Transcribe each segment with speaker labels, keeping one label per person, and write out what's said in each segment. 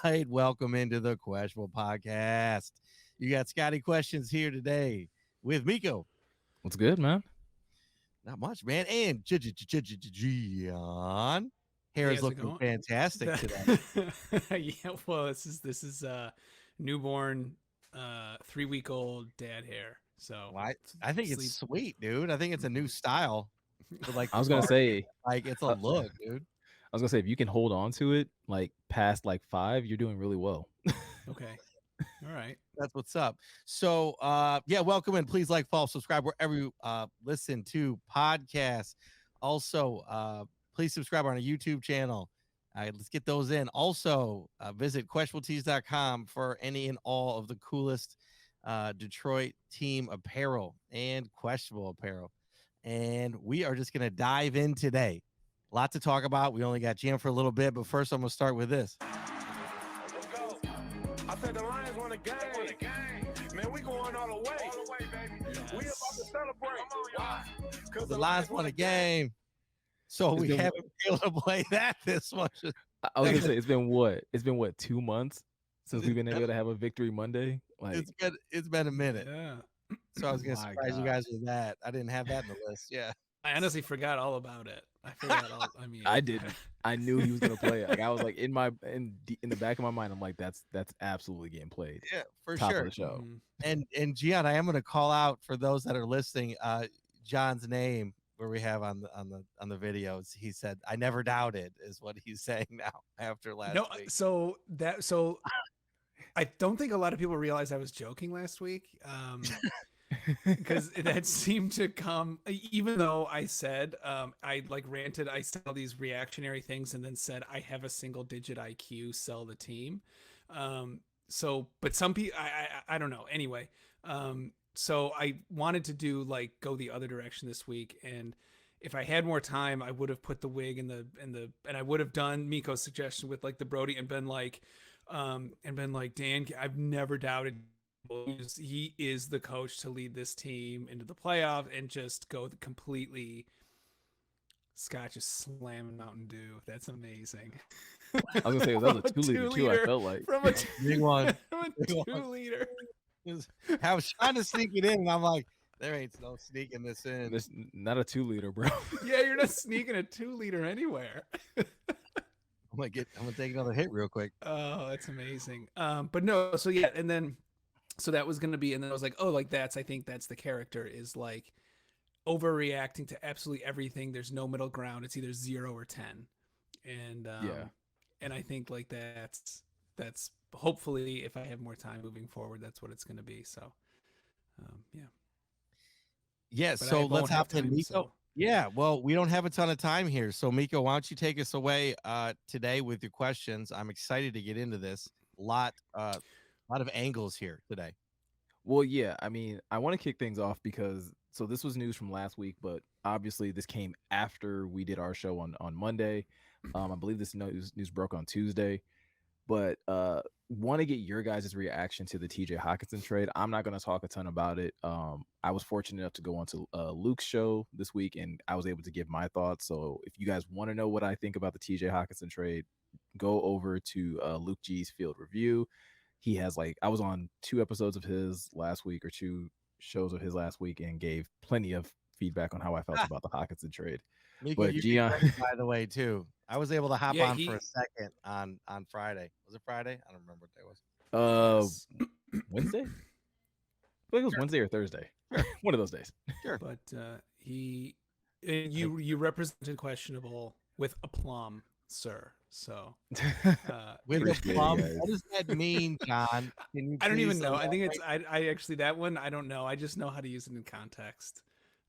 Speaker 1: right, welcome into the Questionable Podcast. You got Scotty questions here today with Miko.
Speaker 2: What's good, man?
Speaker 1: Not much, man, and Gian. Hair
Speaker 3: Hey,
Speaker 1: is
Speaker 3: how's it
Speaker 1: looking
Speaker 3: going?
Speaker 1: fantastic today.
Speaker 3: Yeah, well, this is newborn 3 week old dad hair. So
Speaker 1: Well, I think it's
Speaker 3: sleep.
Speaker 1: sweet, dude. I think it's a new style for like
Speaker 2: I
Speaker 1: the
Speaker 2: was gonna
Speaker 1: party.
Speaker 2: say,
Speaker 1: Like it's a
Speaker 2: uh,
Speaker 1: look, dude.
Speaker 2: if you can hold on to it like past like 5, you're doing really well.
Speaker 3: Okay. All right.
Speaker 1: That's what's up. So, yeah, welcome and please like, follow, subscribe wherever you listen to podcasts. Also, please subscribe on our YouTube channel. Let's get those in. Also, visit questionabletees.com for any and all of the coolest Detroit team apparel and questionable apparel. And we are just going to dive in today. A lot to talk about. We only got Jam for a little bit, but first I'm going to start with this.
Speaker 4: Let's go. I said the Lions won a game. Man, we going all the way. All the way, baby.
Speaker 3: Yes.
Speaker 4: We about to celebrate. Why? Because
Speaker 1: The Lions won a game. So we
Speaker 2: been-
Speaker 1: haven't been able to play that this much.
Speaker 2: I was gonna say it's been what? 2 months since we've been able to have a victory Monday. Like
Speaker 1: It's been a minute.
Speaker 3: Yeah.
Speaker 1: So I was gonna
Speaker 2: My
Speaker 1: surprise you
Speaker 2: God.
Speaker 1: guys with that. I didn't have that in the list. Yeah.
Speaker 3: I honestly forgot all about it. I forgot all. I mean,
Speaker 2: I didn't. I knew he was gonna play it. Like I was like in the back of my mind, I'm like, that's absolutely getting played.
Speaker 1: Yeah, for
Speaker 2: Top
Speaker 1: sure.
Speaker 2: of the show.
Speaker 1: And Gian, I am gonna call out for those that are listening, John's name where we have on the videos. He said, I never doubted is what he's saying now after last
Speaker 3: No,
Speaker 1: week.
Speaker 3: so I don't think a lot of people realize I was joking last week. Because that seemed to come, even though I said I like ranted, I said all these reactionary things and then said I have a single digit IQ, sell the team. So but some people I don't know. Anyway, so I wanted to do like go the other direction this week, and if I had more time I would have put the wig and I would have done Miko's suggestion with like the Brody and been like Dan, I've never doubted he is the coach to lead this team into the playoff, and just go completely Scott just slamming Mountain Dew. That's amazing.
Speaker 2: I was gonna say that was a 2-liter too. I felt like
Speaker 3: from a
Speaker 1: Big one.
Speaker 3: from a
Speaker 1: Big one.
Speaker 3: 2-liter.
Speaker 1: I was trying to sneak it in, and I'm like, there ain't no sneaking this in.
Speaker 2: this not a 2-liter, bro.
Speaker 3: Yeah, you're not sneaking a 2-liter anywhere.
Speaker 1: I'm gonna take another hit real quick.
Speaker 3: Oh, that's amazing. But no, so yeah, and then so that was gonna be, and then I was like, oh, like I think that's the character, is like overreacting to absolutely everything. There's no middle ground. It's either 0 or 10. And
Speaker 2: Yeah.
Speaker 3: and I think like that's hopefully, if I have more time moving forward, that's what it's gonna be. So yeah.
Speaker 1: Yeah,
Speaker 3: But I
Speaker 1: so
Speaker 3: won't
Speaker 1: let's
Speaker 3: have
Speaker 1: hop to
Speaker 3: time,
Speaker 1: Miko.
Speaker 3: so-
Speaker 1: Yeah, well, we don't have a ton of time here. So Miko, why don't you take us away today with your questions? I'm excited to get into this. Lot of angles here today.
Speaker 2: Well, yeah, I mean, I want to kick things off because so this was news from last week, but obviously this came after we did our show on Monday. I believe this news broke on Tuesday, but want to get your guys' reaction to the TJ Hockenson trade. I'm not going to talk a ton about it. I was fortunate enough to go onto Luke's show this week, and I was able to give my thoughts. So if you guys want to know what I think about the TJ Hockenson trade, go over to Luke G's Field Review. He has I was on 2 episodes of his last week, or 2 shows of his last week, and gave plenty of feedback on how I felt about the Hockenson trade.
Speaker 1: Miko,
Speaker 2: But
Speaker 1: you
Speaker 2: Gian-
Speaker 1: did great, by the way, too. I was able to hop
Speaker 3: Yeah,
Speaker 1: on
Speaker 3: he-
Speaker 1: for a second on Friday. Was it Friday? I don't remember what day it was.
Speaker 2: Wednesday? I feel like it was Wednesday or Thursday. One of those days.
Speaker 1: Sure.
Speaker 3: But you represented questionable with aplomb, sir. So
Speaker 1: With
Speaker 2: Appreciate
Speaker 1: the
Speaker 2: it,
Speaker 1: plum,
Speaker 2: guys.
Speaker 1: what does that mean, John? Can you
Speaker 3: I don't even
Speaker 1: please
Speaker 3: know. I think
Speaker 1: elaborate?
Speaker 3: it's I actually, that one I don't know. I just know how to use it in context.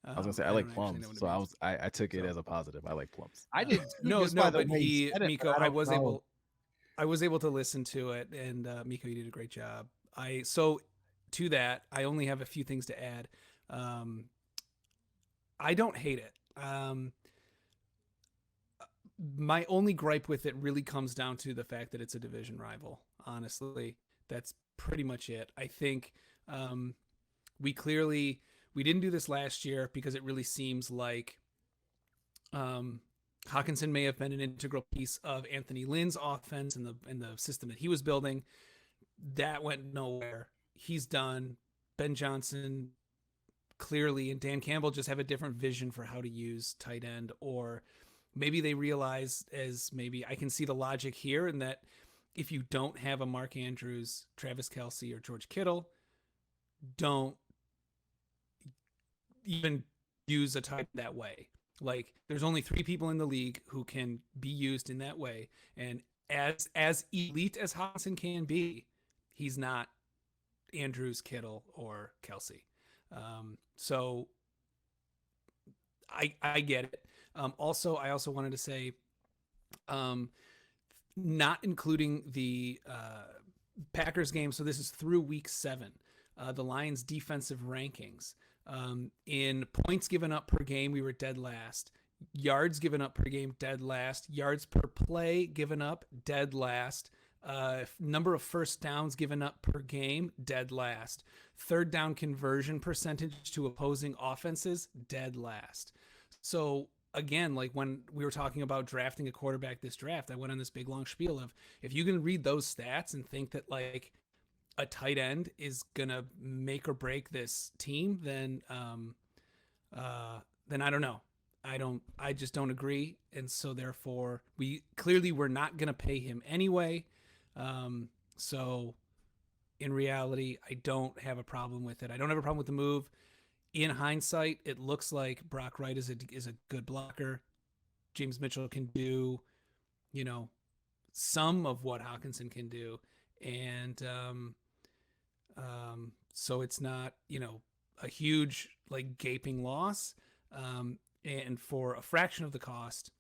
Speaker 2: I was gonna say I
Speaker 3: don't
Speaker 2: like
Speaker 3: actually know
Speaker 2: plums,
Speaker 3: what it
Speaker 2: so
Speaker 3: means.
Speaker 2: I took it
Speaker 3: So-
Speaker 2: as a positive. I like plums.
Speaker 1: I did too,
Speaker 3: No,
Speaker 1: just by
Speaker 3: no,
Speaker 1: the
Speaker 3: but
Speaker 1: way you
Speaker 3: he
Speaker 1: said it,
Speaker 3: Miko,
Speaker 1: but
Speaker 3: I
Speaker 1: don't
Speaker 3: was
Speaker 1: know.
Speaker 3: able to listen to it, and Miko, you did a great job. So to that, I only have a few things to add. I don't hate it. My only gripe with it really comes down to the fact that it's a division rival. Honestly, that's pretty much it. I think we didn't do this last year because it really seems like Hockenson may have been an integral piece of Anthony Lynn's offense and the system that he was building. That went nowhere. He's done. Ben Johnson clearly and Dan Campbell just have a different vision for how to use tight end, or maybe they realize, as maybe I can see the logic here, in that if you don't have a Mark Andrews, Travis Kelce, or George Kittle, don't even use a tight that way. Like, there's only 3 people in the league who can be used in that way, and as elite as Hockenson can be, he's not Andrews, Kittle, or Kelce. So I get it. Also, I also wanted to say, not including the Packers game. So this is through week 7, the Lions defensive rankings. In points given up per game, we were dead last. Yards given up per game, dead last. Yards per play given up, dead last. Number of first downs given up per game, dead last. Third down conversion percentage to opposing offenses, dead last. So again, like when we were talking about drafting a quarterback this draft, I went on this big long spiel of, if you can read those stats and think that like a tight end is gonna make or break this team, then I don't know. I just don't agree. And so therefore we're not going to pay him anyway. So in reality, I don't have a problem with it. I don't have a problem with the move. In hindsight, it looks like Brock Wright is a good blocker. James Mitchell can do, some of what Hockenson can do. And, so it's not, a huge like gaping loss. And for a fraction of the cost.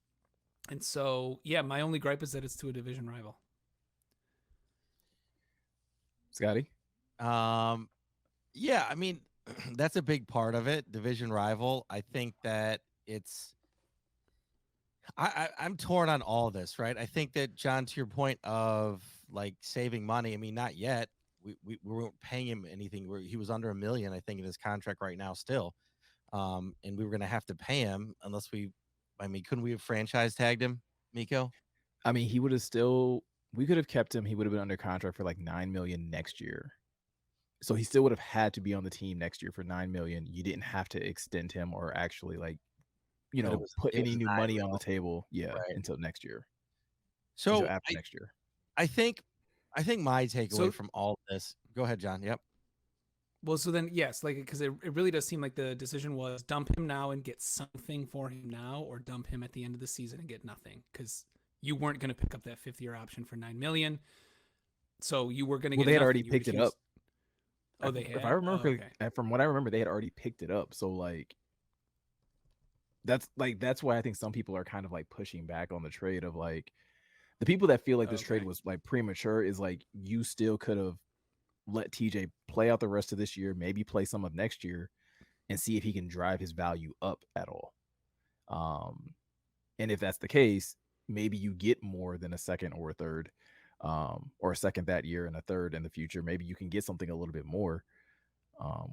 Speaker 3: And so, yeah, my only gripe is that it's to a division rival.
Speaker 2: Scotty?
Speaker 1: Yeah, I mean, that's a big part of it. Division rival. I think that I'm torn on all of this, right? I think that, John, to your point of like saving money, I mean, not yet. We weren't paying him anything. He was under $1 million, I think, in his contract right now still. And we were going to have to pay him unless couldn't we have franchise tagged him, Miko?
Speaker 2: I mean, we could have kept him. He would have been under contract for like $9 million next year. So he still would have had to be on the team next year for $9 million. You didn't have to extend him or actually put any new money on the table. Yeah. Right. Until next year.
Speaker 1: So
Speaker 2: after next year.
Speaker 1: I think my takeaway from all this, go ahead, John. Yep.
Speaker 3: Well, so then, yes, because it really does seem like the decision was dump him now and get something for him now, or dump him at the end of the season and get nothing, because you weren't going to pick up that 5th-year option for $9 million. So you were going to get.
Speaker 2: Well, they had already picked it up.
Speaker 3: Oh, they had.
Speaker 2: If I remember, from what I remember, they had already picked it up. So that's why I think some people are kind of like pushing back on the trade of like the people that feel like this trade was like premature is like, you still could have let TJ play out the rest of this year, maybe play some of next year, and see if he can drive his value up at all. And if that's the case, maybe you get more than a second or a third, or a second that year and a third in the future. Maybe you can get something a little bit more,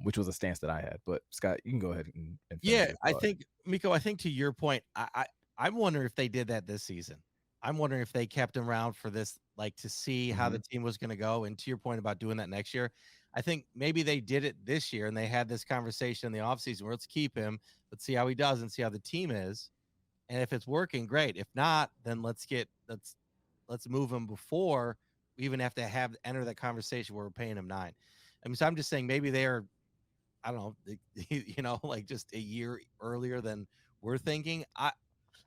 Speaker 2: which was a stance that I had. But Scott, you can go ahead and
Speaker 1: yeah, I think, Miko, I think to your point, I'm wondering if they did that this season. I'm wondering if they kept him around for this, like to see how the team was going to go. And to your point about doing that next year, I think maybe they did it this year and they had this conversation in the offseason where let's keep him, let's see how he does and see how the team is. And if it's working, great. If not, then let's move him before we even have to enter that conversation where we're paying him $9 million. I mean, so I'm just saying maybe they're, I don't know, like just a year earlier than we're thinking. I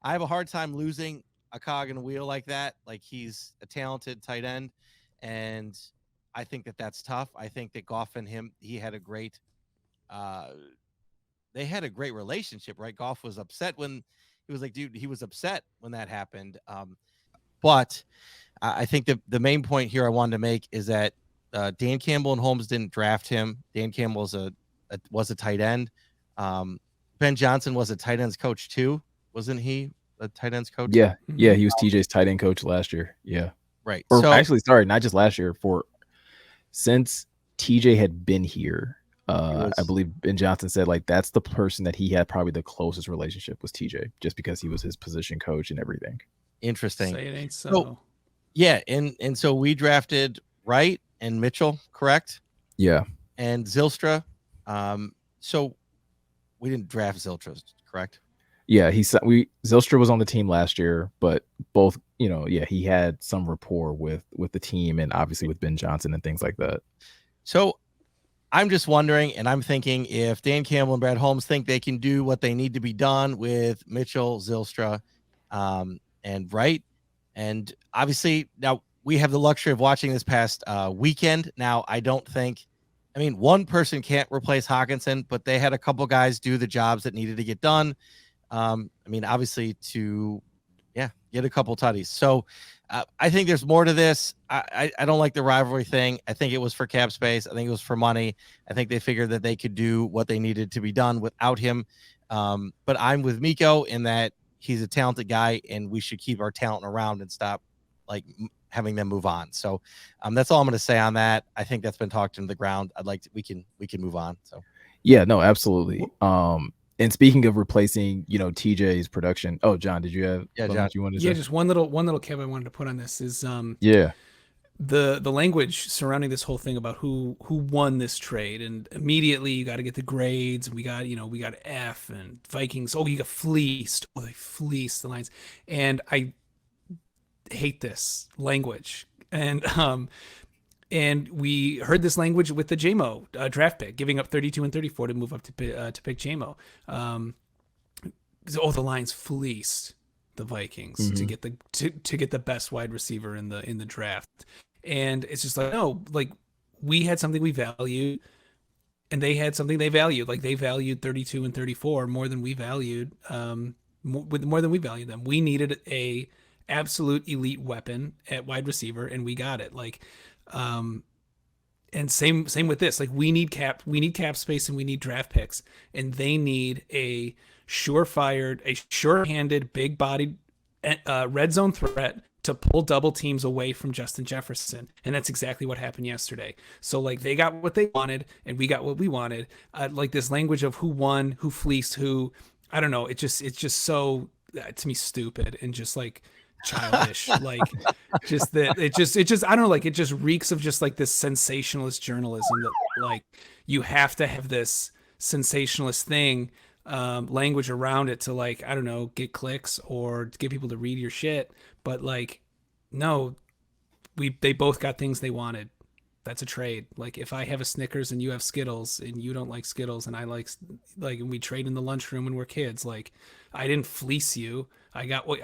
Speaker 1: have a hard time losing a cog in a wheel like that. Like, he's a talented tight end, and I think that that's tough. I think that Goff and him, they had a great relationship, right? Goff was upset when he was like, dude, he was upset when that happened. But I think the main point here I wanted to make is that Dan Campbell and Holmes didn't draft him. Dan Campbell was a tight end. Ben Johnson was a tight ends coach too, wasn't he? A tight ends coach?
Speaker 2: Yeah, he was TJ's tight end coach last year. Yeah,
Speaker 1: right.
Speaker 2: Or actually, sorry, not just last year. Since TJ had been here, I believe Ben Johnson said like that's the person that he had probably the closest relationship was TJ, just because he was his position coach and everything.
Speaker 1: Interesting.
Speaker 3: Say it ain't so.
Speaker 1: Yeah, and so we drafted Wright and Mitchell, correct?
Speaker 2: Yeah.
Speaker 1: And Zylstra. So we didn't draft Zylstra, correct?
Speaker 2: Yeah, Zylstra was on the team last year, but both, he had some rapport with the team and obviously with Ben Johnson and things like that.
Speaker 1: So I'm just wondering, and I'm thinking if Dan Campbell and Brad Holmes think they can do what they need to be done with Mitchell, Zylstra, and Wright, and obviously now we have the luxury of watching this past weekend. Now, I don't think, one person can't replace Hockenson, but they had a couple guys do the jobs that needed to get done. Obviously to, get a couple tutties. So I think there's more to this. I don't like the rivalry thing. I think it was for cap space. I think it was for money. I think they figured that they could do what they needed to be done without him. But I'm with Miko in that he's a talented guy and we should keep our talent around and stop like having them move on. So that's all I'm going to say on that. I think that's been talked into the ground. We can move on. So
Speaker 2: yeah, no, absolutely. And speaking of replacing, TJ's production. Oh, John, did you have?
Speaker 1: Yeah, John.
Speaker 2: You wanted to say?
Speaker 3: Just one little cap I wanted to put on this is the language surrounding this whole thing about who won this trade, and immediately you got to get the grades. We got F and Vikings. Oh, you got fleeced. Oh, they fleeced the Lions, and I hate this language. And we heard this language with the JMO draft pick, giving up 32 and 34 to move up to pick JMO. The Lions fleeced the Vikings to get the best wide receiver in the draft, and it's just like, no, like we had something we valued, and they had something they valued. Like they valued 32 and 34 more than we valued, more than we valued them. We needed a absolute elite weapon at wide receiver, and we got it. Like. And same with this. Like we need cap space and we need draft picks, and they need a sure-handed, big-bodied red zone threat to pull double teams away from Justin Jefferson, and that's exactly what happened yesterday. So like they got what they wanted, and we got what we wanted. Like this language of who won, who fleeced, who I don't know. It's just so to me stupid and just like. Childish, like just that it just I don't know, like it just reeks of just like this sensationalist journalism that like you have to have this sensationalist thing language around it to like I don't know, get clicks or get people to read your shit. But like no, they both got things they wanted. That's a trade. Like if I have a Snickers and you have Skittles and you don't like Skittles and I like and we trade in the lunchroom when we're kids, like I didn't fleece you. I got what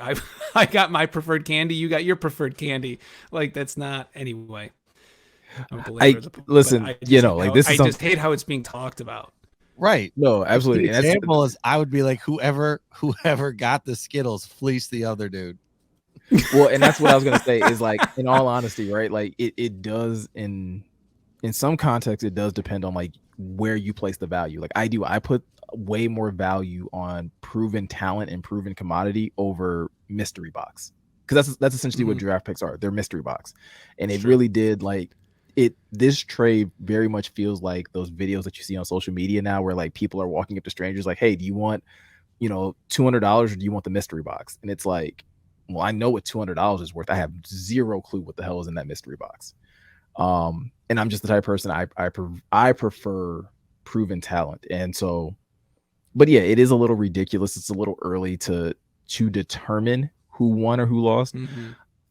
Speaker 3: I got my preferred candy. You got your preferred candy. Like that's not anyway.
Speaker 2: Listen,
Speaker 3: I just hate how it's being talked about.
Speaker 1: Right.
Speaker 2: No, absolutely.
Speaker 1: The example is I would be like whoever got the Skittles fleeced the other dude.
Speaker 2: Well, and that's what I was gonna say is like in all honesty, right? Like it does in some context it does depend on like where you place the value. Like I put way more value on proven talent and proven commodity over mystery box, because that's essentially what draft picks are. They're mystery box, and it really did like it. This trade very much feels like those videos that you see on social media now, where like people are walking up to strangers like, "Hey, do you want $200 or do you want the mystery box?" And it's like, well, I know what $200 is worth. I have zero clue what the hell is in that mystery box. And I'm just the type of person I prefer proven talent, and so. But yeah, it is a little ridiculous. It's a little early to determine who won or who lost.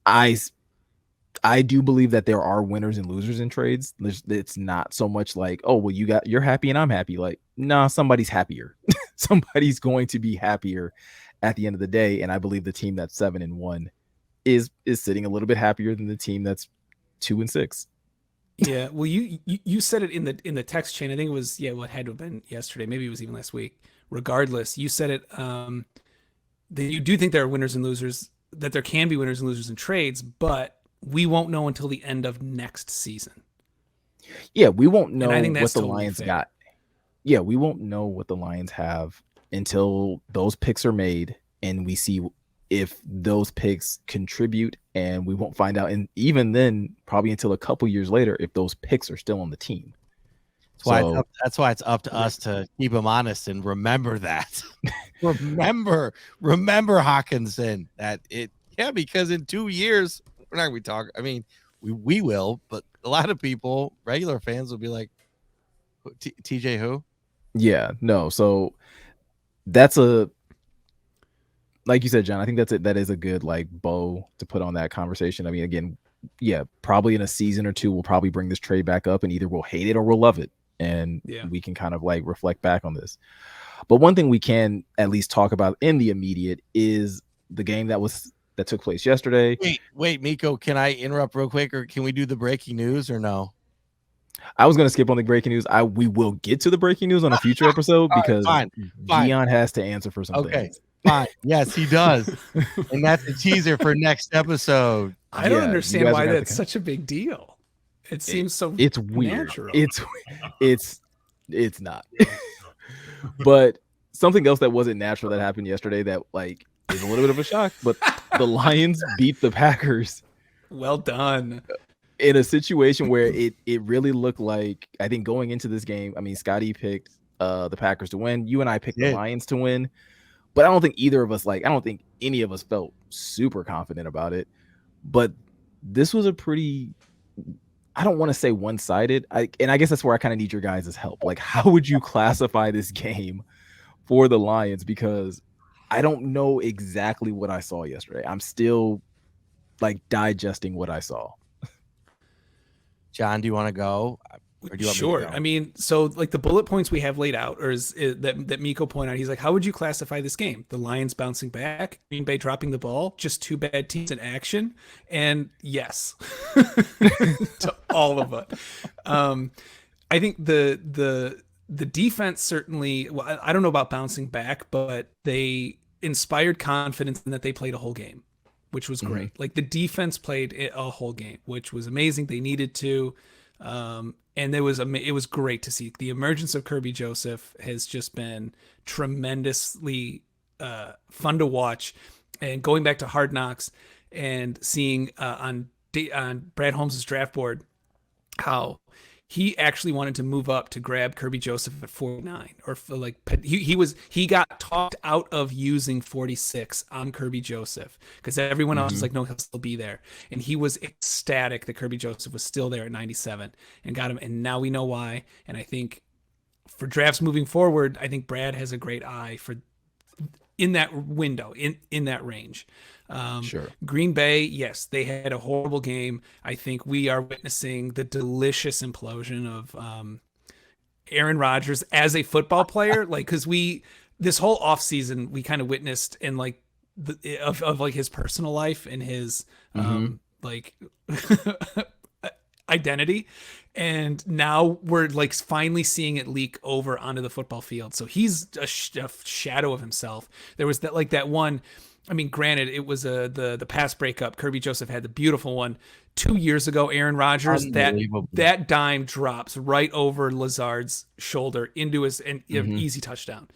Speaker 2: I do believe that there are winners and losers in trades. It's not so much like, oh, well, you're happy and I'm happy. Like, nah, somebody's happier. Somebody's going to be happier at the end of the day. And I believe the team that's 7-1 is sitting a little bit happier than the team that's 2-6.
Speaker 3: Yeah, well, you said it in the text chain. I think it was what had to have been yesterday. Maybe it was even last week. Regardless, you said it that you do think there are winners and losers, that there can be winners and losers in trades, but we won't know until the end of next season.
Speaker 2: Yeah, we won't know what the
Speaker 3: totally
Speaker 2: Lions
Speaker 3: fair.
Speaker 2: got. Yeah, we won't know what the Lions have until those picks are made and we see if those picks contribute, and we won't find out. And even then, probably until a couple years later, if those picks are still on the team.
Speaker 1: That's why it's up to us to keep him honest and remember that. remember Hockenson because in 2 years we're not gonna be talking. I mean, we will, but a lot of people, regular fans, will be like, TJ who?
Speaker 2: Yeah, no. So that's like you said, John, I think that is a good like bow to put on that conversation. I mean, again, yeah, probably in a season or two, we'll probably bring this trade back up and either we'll hate it or we'll love it. And we can kind of like reflect back on this. But one thing we can at least talk about in the immediate is the game that took place yesterday.
Speaker 1: Wait, Miko, can I interrupt real quick, or can we do the breaking news or no?
Speaker 2: I was going to skip on the breaking news. We will get to the breaking news on a future episode because Gian has to answer for some things.
Speaker 1: Fine. Yes, he does. And that's a teaser for next episode.
Speaker 3: I don't understand why that's such a big deal. It seems so
Speaker 2: it's weird.
Speaker 3: Natural.
Speaker 2: It's not. But something else that wasn't natural that happened yesterday that like is a little bit of a shock, but the Lions beat the Packers.
Speaker 3: Well done.
Speaker 2: In a situation where it really looked like, I think going into this game, I mean, Scotty picked the Packers to win. You and I picked the Lions to win. But I don't think I don't think any of us felt super confident about it. But this was a pretty, I don't want to say one-sided. And I guess that's where I kind of need your guys' help. Like, how would you classify this game for the Lions? Because I don't know exactly what I saw yesterday. I'm still like digesting what I saw.
Speaker 1: John, do you want to go? Or do you want
Speaker 3: Sure.
Speaker 1: me to go?
Speaker 3: I mean, so like the bullet points we have laid out, or that Miko pointed out, he's like, how would you classify this game? The Lions bouncing back, Green Bay dropping the ball, just two bad teams in action, and yes, to all of it. I think the defense certainly. Well, I don't know about bouncing back, but they inspired confidence in that they played a whole game, which was great. Like the defense played a whole game, which was amazing. They needed to. And it was great to see. The emergence of Kirby Joseph has just been tremendously fun to watch. And going back to Hard Knocks and seeing on Brad Holmes' draft board how he actually wanted to move up to grab Kirby Joseph at 49, or like he got talked out of using 46 on Kirby Joseph because everyone else was like, no, he'll still be there, and he was ecstatic that Kirby Joseph was still there at 97 and got him, and now we know why. And I think for drafts moving forward, I think Brad has a great eye for in that window, in that range.
Speaker 2: Sure.
Speaker 3: Green Bay, yes, they had a horrible game. I think we are witnessing the delicious implosion of Aaron Rodgers as a football player. Like, because this whole offseason, we kind of witnessed in like of like his personal life and his like identity. And now we're like finally seeing it leak over onto the football field. So he's a shadow of himself. There was that one. I mean, granted, it was the pass breakup. Kirby Joseph had the beautiful one 2 years ago. Aaron Rodgers, that dime drops right over Lazard's shoulder into his easy touchdown.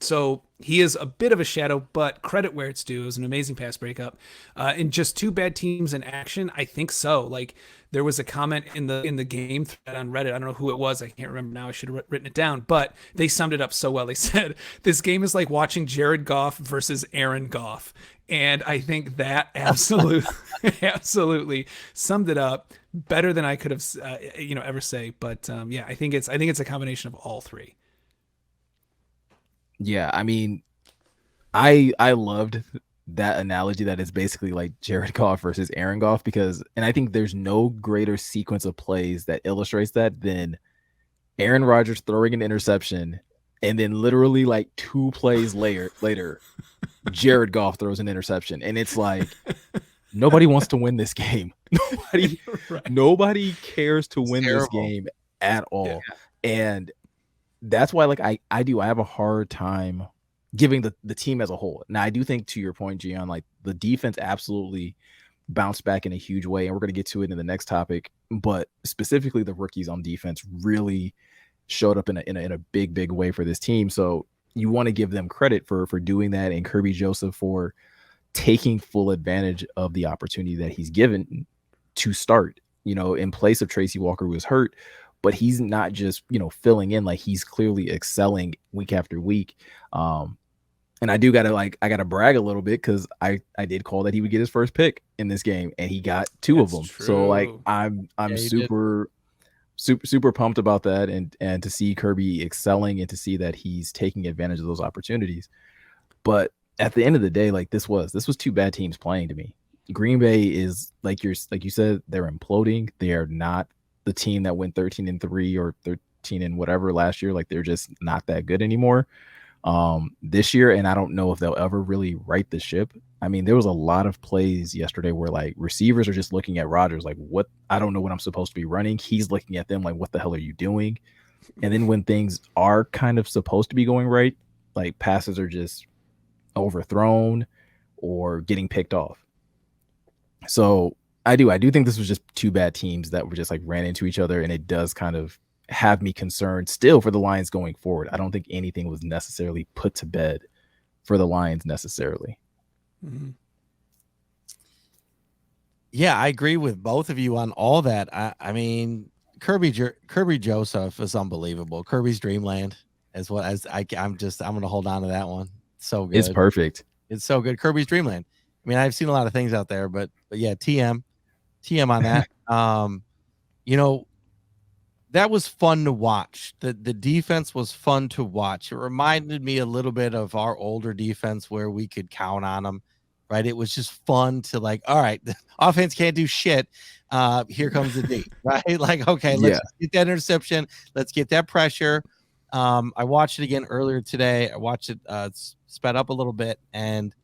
Speaker 3: So he is a bit of a shadow, but credit where it's due. It was an amazing pass breakup. And just two bad teams in action, I think so. Like there was a comment in the game thread on Reddit. I don't know who it was. I can't remember now. I should have written it down, but they summed it up so well. They said this game is like watching Jared Goff versus Aaron Goff. And I think that absolutely summed it up better than I could have, ever say. But yeah, I think it's a combination of all three.
Speaker 2: Yeah, I mean, I loved that analogy that is basically like Jared Goff versus Aaron Goff and I think there's no greater sequence of plays that illustrates that than Aaron Rodgers throwing an interception and then literally like 2 plays later Jared Goff throws an interception, and it's like nobody wants to win this game. Nobody cares to win this game at all. Yeah. And that's why like I have a hard time giving the team as a whole. Now I do think, to your point, Gian, like the defense absolutely bounced back in a huge way, and we're going to get to it in the next topic, but specifically the rookies on defense really showed up in a big way for this team. So you want to give them credit for doing that, and Kirby Joseph for taking full advantage of the opportunity that he's given to start, in place of Tracy Walker, who was hurt. but he's not just, filling in. Like, he's clearly excelling week after week. And I gotta brag a little bit because I did call that he would get his first pick in this game, and he got two of them. So like I'm super pumped about that, and to see Kirby excelling and to see that he's taking advantage of those opportunities. But at the end of the day, like this was two bad teams playing to me. Green Bay is like you said, they're imploding. They are not the team that went 13-3 or 13 and whatever last year. Like, they're just not that good anymore this year, and I don't know if they'll ever really right the ship. I mean, there was a lot of plays yesterday where like receivers are just looking at Rodgers like, what? I don't know what I'm supposed to be running. He's looking at them like, what the hell are you doing? And then when things are kind of supposed to be going right, like passes are just overthrown or getting picked off. So I do think this was just two bad teams that were just like ran into each other, and it does kind of have me concerned still for the Lions going forward. I don't think anything was necessarily put to bed for the Lions necessarily.
Speaker 3: Mm-hmm.
Speaker 1: Yeah, I agree with both of you on all that. I mean, Kirby Joseph is unbelievable. Kirby's Dreamland as well as I'm going to hold on to that one. So good.
Speaker 2: It's perfect.
Speaker 1: It's so good. Kirby's Dreamland. I mean, I've seen a lot of things out there, but yeah, TM on that. That was fun to watch. The defense was fun to watch. It reminded me a little bit of our older defense where we could count on them, right? It was just fun to like, all right, the offense can't do shit. Here comes the D, right? Like, okay, let's get that interception. Let's get that pressure. I watched it again earlier today. I watched it sped up a little bit, and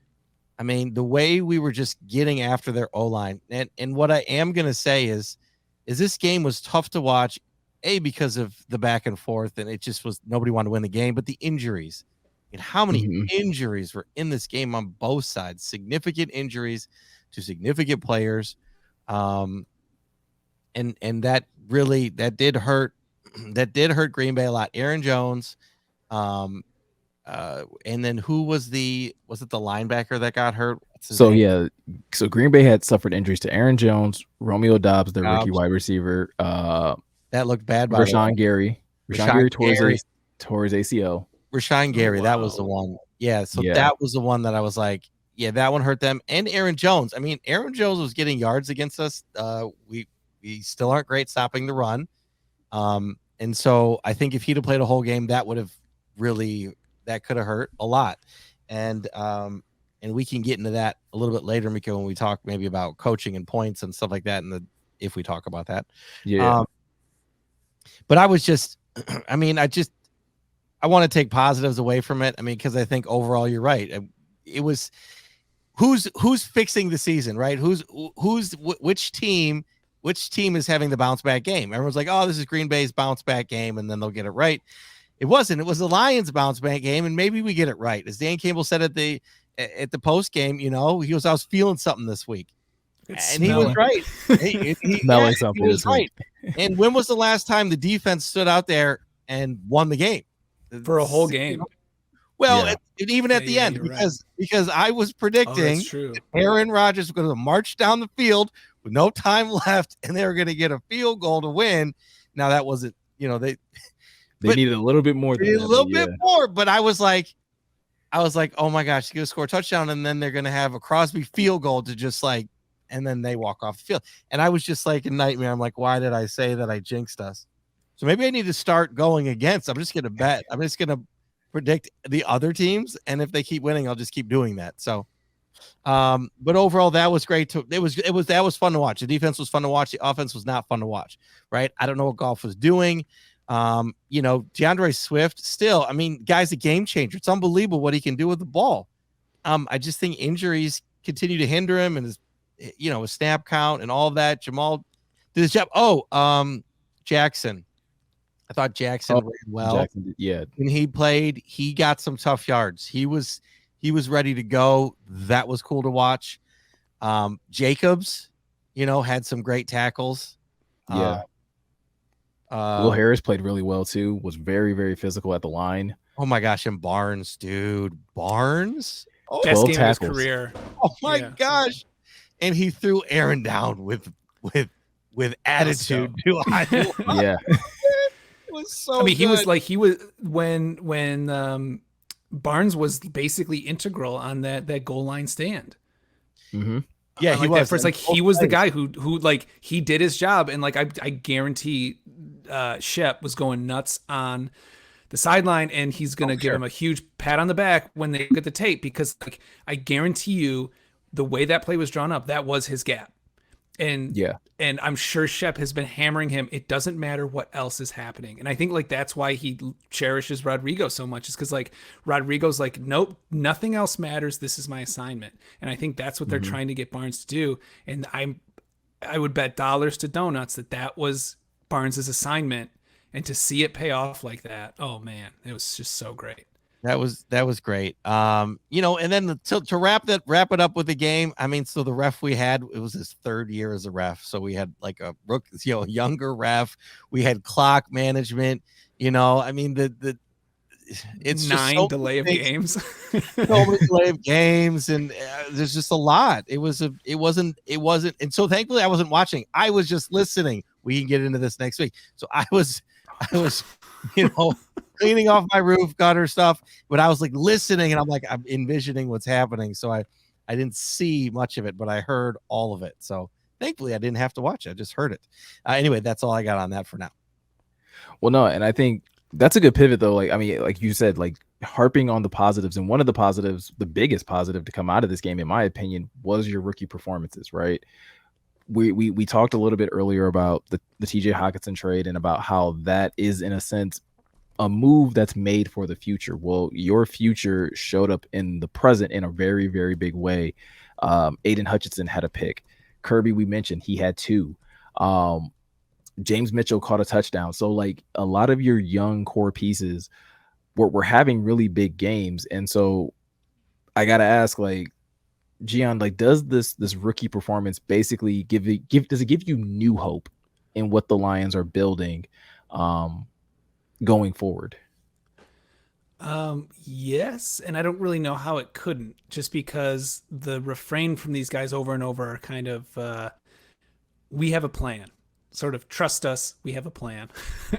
Speaker 1: I mean, the way we were just getting after their O-line, and what I am going to say is this game was tough to watch, because of the back and forth, and it just was, nobody wanted to win the game, but the injuries, and how many injuries were in this game on both sides, significant injuries to significant players. And that did hurt. That did hurt Green Bay a lot. Aaron Jones, and then who was it the linebacker that got hurt?
Speaker 2: So Green Bay had suffered injuries to Aaron Jones, Romeo Doubs, the rookie wide receiver.
Speaker 1: That looked bad. By
Speaker 2: Rashawn Gary. Rashawn Gary tore his ACL.
Speaker 1: Rashawn Gary, that was the one. Yeah, so that was the one that I was like, yeah, that one hurt them. And Aaron Jones. I mean, Aaron Jones was getting yards against us. We still aren't great stopping the run. And so I think if he'd have played a whole game, that could have hurt a lot. And we can get into that a little bit later, Miko, when we talk maybe about coaching and points and stuff like that, if we talk about that.
Speaker 2: Yeah.
Speaker 1: But I was just, I mean, I want to take positives away from it. I mean, because I think overall you're right. It was who's fixing the season, right? Which team is having the bounce back game? Everyone's like, oh, this is Green Bay's bounce back game, and then they'll get it right. It wasn't. It was the Lions' bounce back game, and maybe we get it right. As Dan Campbell said at the post game, he goes, I was feeling something this week. And he was right. He was right. And when was the last time the defense stood out there and won the game
Speaker 3: for a whole game?
Speaker 1: Well, even at the end, because I was predicting Aaron Rodgers was going to march down the field with no time left, and they were going to get a field goal to win. Now that wasn't, they
Speaker 2: needed a little bit more.
Speaker 1: But I was like, oh my gosh, he's going to score a touchdown, and then they're going to have a Crosby field goal to just like. And then they walk off the field. And I was just like a nightmare. I'm like, why did I say that I jinxed us? So maybe I need to start going against. I'm just going to bet. I'm just going to predict the other teams. And if they keep winning, I'll just keep doing that. So, but overall, that was great. That was fun to watch. The defense was fun to watch. The offense was not fun to watch, right? I don't know what Goff was doing. DeAndre Swift still, I mean, guy's a game changer. It's unbelievable what he can do with the ball. I just think injuries continue to hinder him and his snap count and all of that. Jamal did his job. Jackson. I thought Jackson ran well. When he played, he got some tough yards. He was ready to go. That was cool to watch. Jacobs, had some great tackles.
Speaker 2: Will Harris played really well too. Was very, very physical at the line.
Speaker 1: Oh my gosh, and Barnes, dude. Barnes?
Speaker 3: Best game of his career.
Speaker 1: Oh my gosh. And he threw Aaron down with attitude.
Speaker 2: Yeah.
Speaker 1: was so
Speaker 3: I mean, he was
Speaker 1: good.
Speaker 3: like when Barnes was basically integral on that goal line stand.
Speaker 2: Mm-hmm.
Speaker 1: Yeah, he
Speaker 3: Like
Speaker 1: was.
Speaker 3: that first,
Speaker 1: And
Speaker 3: like
Speaker 1: both
Speaker 3: he was the
Speaker 1: ways.
Speaker 3: guy who like he did his job, and like I guarantee Shep was going nuts on the sideline, and he's gonna give
Speaker 1: sure.
Speaker 3: him a huge pat on the back when they look at the tape, because like I guarantee you, the way that play was drawn up, that was his gap. And
Speaker 2: Yeah.
Speaker 3: and I'm sure Shep has been hammering him. It doesn't matter what else is happening. And I think like that's why he cherishes Rodrigo so much, is because like Rodrigo's like, nope, nothing else matters. This is my assignment. And I think that's what they're trying to get Barnes to do. And I would bet dollars to donuts that was Barnes's assignment. And to see it pay off like that, oh man, it was just so great.
Speaker 1: That was great. And then to wrap it up with the game. I mean, so the ref we had, it was his third year as a ref. So we had like a younger ref. We had clock management. I mean, it's just
Speaker 3: 9
Speaker 1: so
Speaker 3: delay of games.
Speaker 1: so many delay of games, and there's just a lot. It wasn't, and so thankfully I wasn't watching. I was just listening. We can get into this next week. So I was, cleaning off my roof gutter stuff, but I was like listening, and I'm envisioning what's happening. So I didn't see much of it, but I heard all of it. So thankfully I didn't have to watch it. I just heard it. Anyway, that's all I got on that for now.
Speaker 2: Well, no, and I think that's a good pivot though. Like, I mean, like you said, like harping on the positives, and one of the positives, the biggest positive to come out of this game, in my opinion, was your rookie performances, right? We talked a little bit earlier about the TJ Hockenson trade, and about how that is, in a sense, a move that's made for the future. Well, your future showed up in the present in a very, very big way. Aiden Hutchinson had a pick. Kirby, we mentioned, he had 2. James Mitchell caught a touchdown. So like a lot of your young core pieces were having really big games. And so I gotta ask, like, Gian, like, does this rookie performance basically does it give you new hope in what the Lions are building going forward?
Speaker 3: Yes, and I don't really know how it couldn't, just because the refrain from these guys over and over are kind of we have a plan, sort of trust us, we have a plan.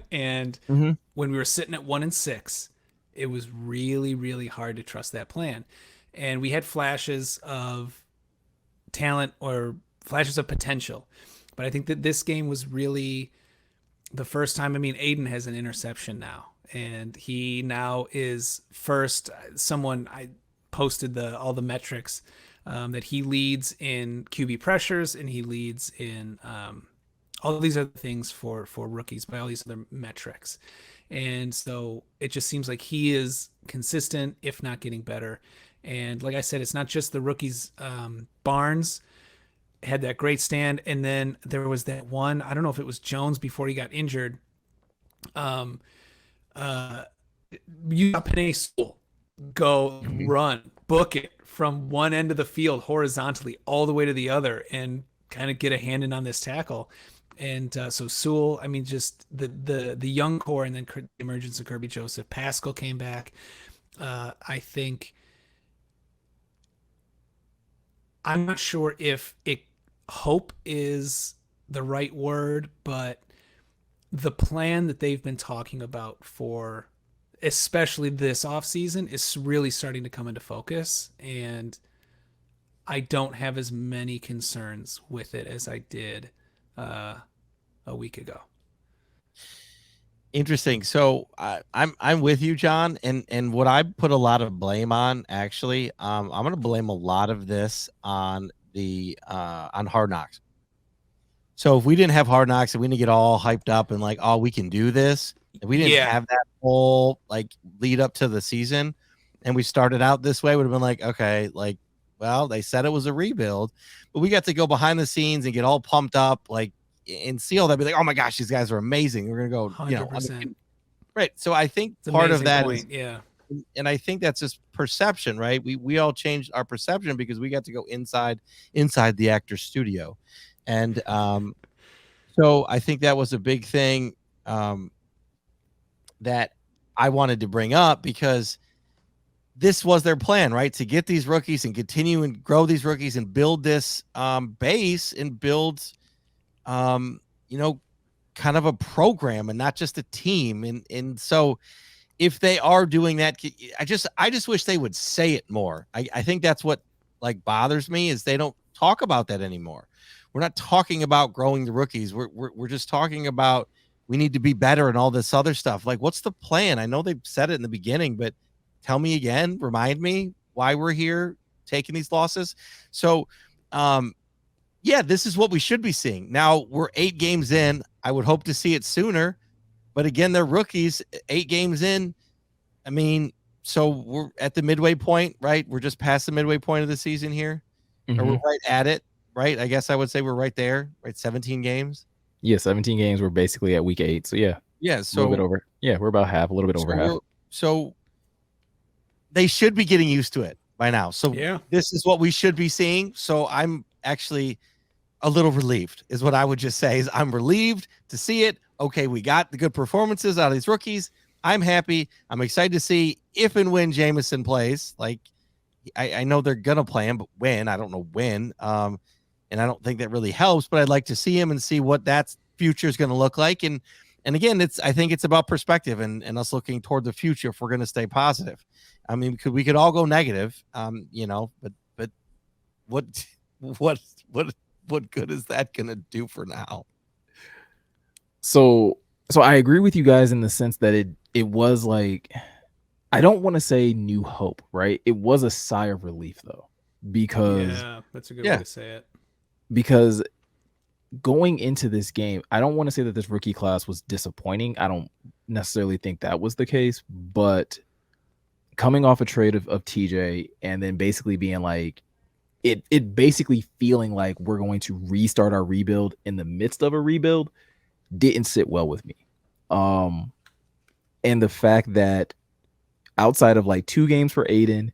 Speaker 3: And when we were sitting at 1-6, it was really, really hard to trust that plan. And we had flashes of talent or flashes of potential, but I think that this game was really the first time. I mean, Aiden has an interception now, and he now is first. Someone, I posted all the metrics that he leads in QB pressures, and he leads in all these other things for rookies by all these other metrics. And so it just seems like he is consistent, if not getting better. And like I said, it's not just the rookies. Barnes had that great stand, and then there was that one, I don't know if it was Jones before he got injured. You got Penei Sewell go run, book it from one end of the field horizontally all the way to the other, and kind of get a hand in on this tackle. And so Sewell, I mean, just the young core, and then the emergence of Kirby Joseph. Pascal came back. I think, I'm not sure if hope is the right word, but the plan that they've been talking about for especially this offseason is really starting to come into focus. And I don't have as many concerns with it as I did a week ago.
Speaker 1: Interesting. So I'm with you, John, and what I put a lot of blame on, actually, I'm going to blame a lot of this on on Hard Knocks. So if we didn't have Hard Knocks and we didn't get all hyped up and like, oh, we can do this, if we didn't have that whole like lead up to the season, and we started out this way, would have been like, okay, like, well, they said it was a rebuild, but we got to go behind the scenes and get all pumped up, like, and see all that, be like, oh my gosh, these guys are amazing. We're gonna go,
Speaker 3: 100%.
Speaker 1: Right. So I think
Speaker 3: It's
Speaker 1: part of that
Speaker 3: point.
Speaker 1: is, and I think that's just perception, right? We all changed our perception because we got to go inside the actor's studio, and so I think that was a big thing that I wanted to bring up, because this was their plan, right? To get these rookies and continue and grow these rookies and build this base and build, kind of a program and not just a team. And so if they are doing that, I just wish they would say it more. I think that's what like bothers me is they don't talk about that anymore. We're not talking about growing the rookies. We're just talking about we need to be better and all this other stuff. Like, what's the plan? I know they've said it in the beginning, but tell me again, remind me why we're here taking these losses. So, yeah, this is what we should be seeing. Now we're 8 games in. I would hope to see it sooner, but again, they're rookies. 8 games in. I mean, so we're at the midway point, right? We're just past the midway point of the season here, or we're right at it, right? I guess I would say we're right there, right? 17 games.
Speaker 2: Yeah, 17 games. We're basically at week 8. So yeah,
Speaker 1: Yeah,
Speaker 2: a little
Speaker 1: so
Speaker 2: bit over. Yeah, we're about half, a little bit over half.
Speaker 1: So they should be getting used to it by now. So
Speaker 3: Yeah.
Speaker 1: this is what we should be seeing. So I'm actually a little relieved is what I would just say is I'm relieved to see it. Okay, we got the good performances out of these rookies. I'm happy. I'm excited to see if and when Jameson plays. Like, I know they're gonna play him, but when, I don't know when. And I don't think that really helps, but I'd like to see him and see what that future is gonna look like. And again, I think it's about perspective and us looking toward the future if we're gonna stay positive. I mean, we could all go negative, but what good is that gonna do for now?
Speaker 2: So I agree with you guys in the sense that it was like, I don't want to say new hope, right? It was a sigh of relief though, because
Speaker 3: Yeah, that's a good way to say it.
Speaker 2: Because going into this game, I don't want to say that this rookie class was disappointing. I don't necessarily think that was the case, but coming off a trade of TJ and then basically being like, it basically feeling like we're going to restart our rebuild in the midst of a rebuild didn't sit well with me. And the fact that outside of like 2 games for Aiden,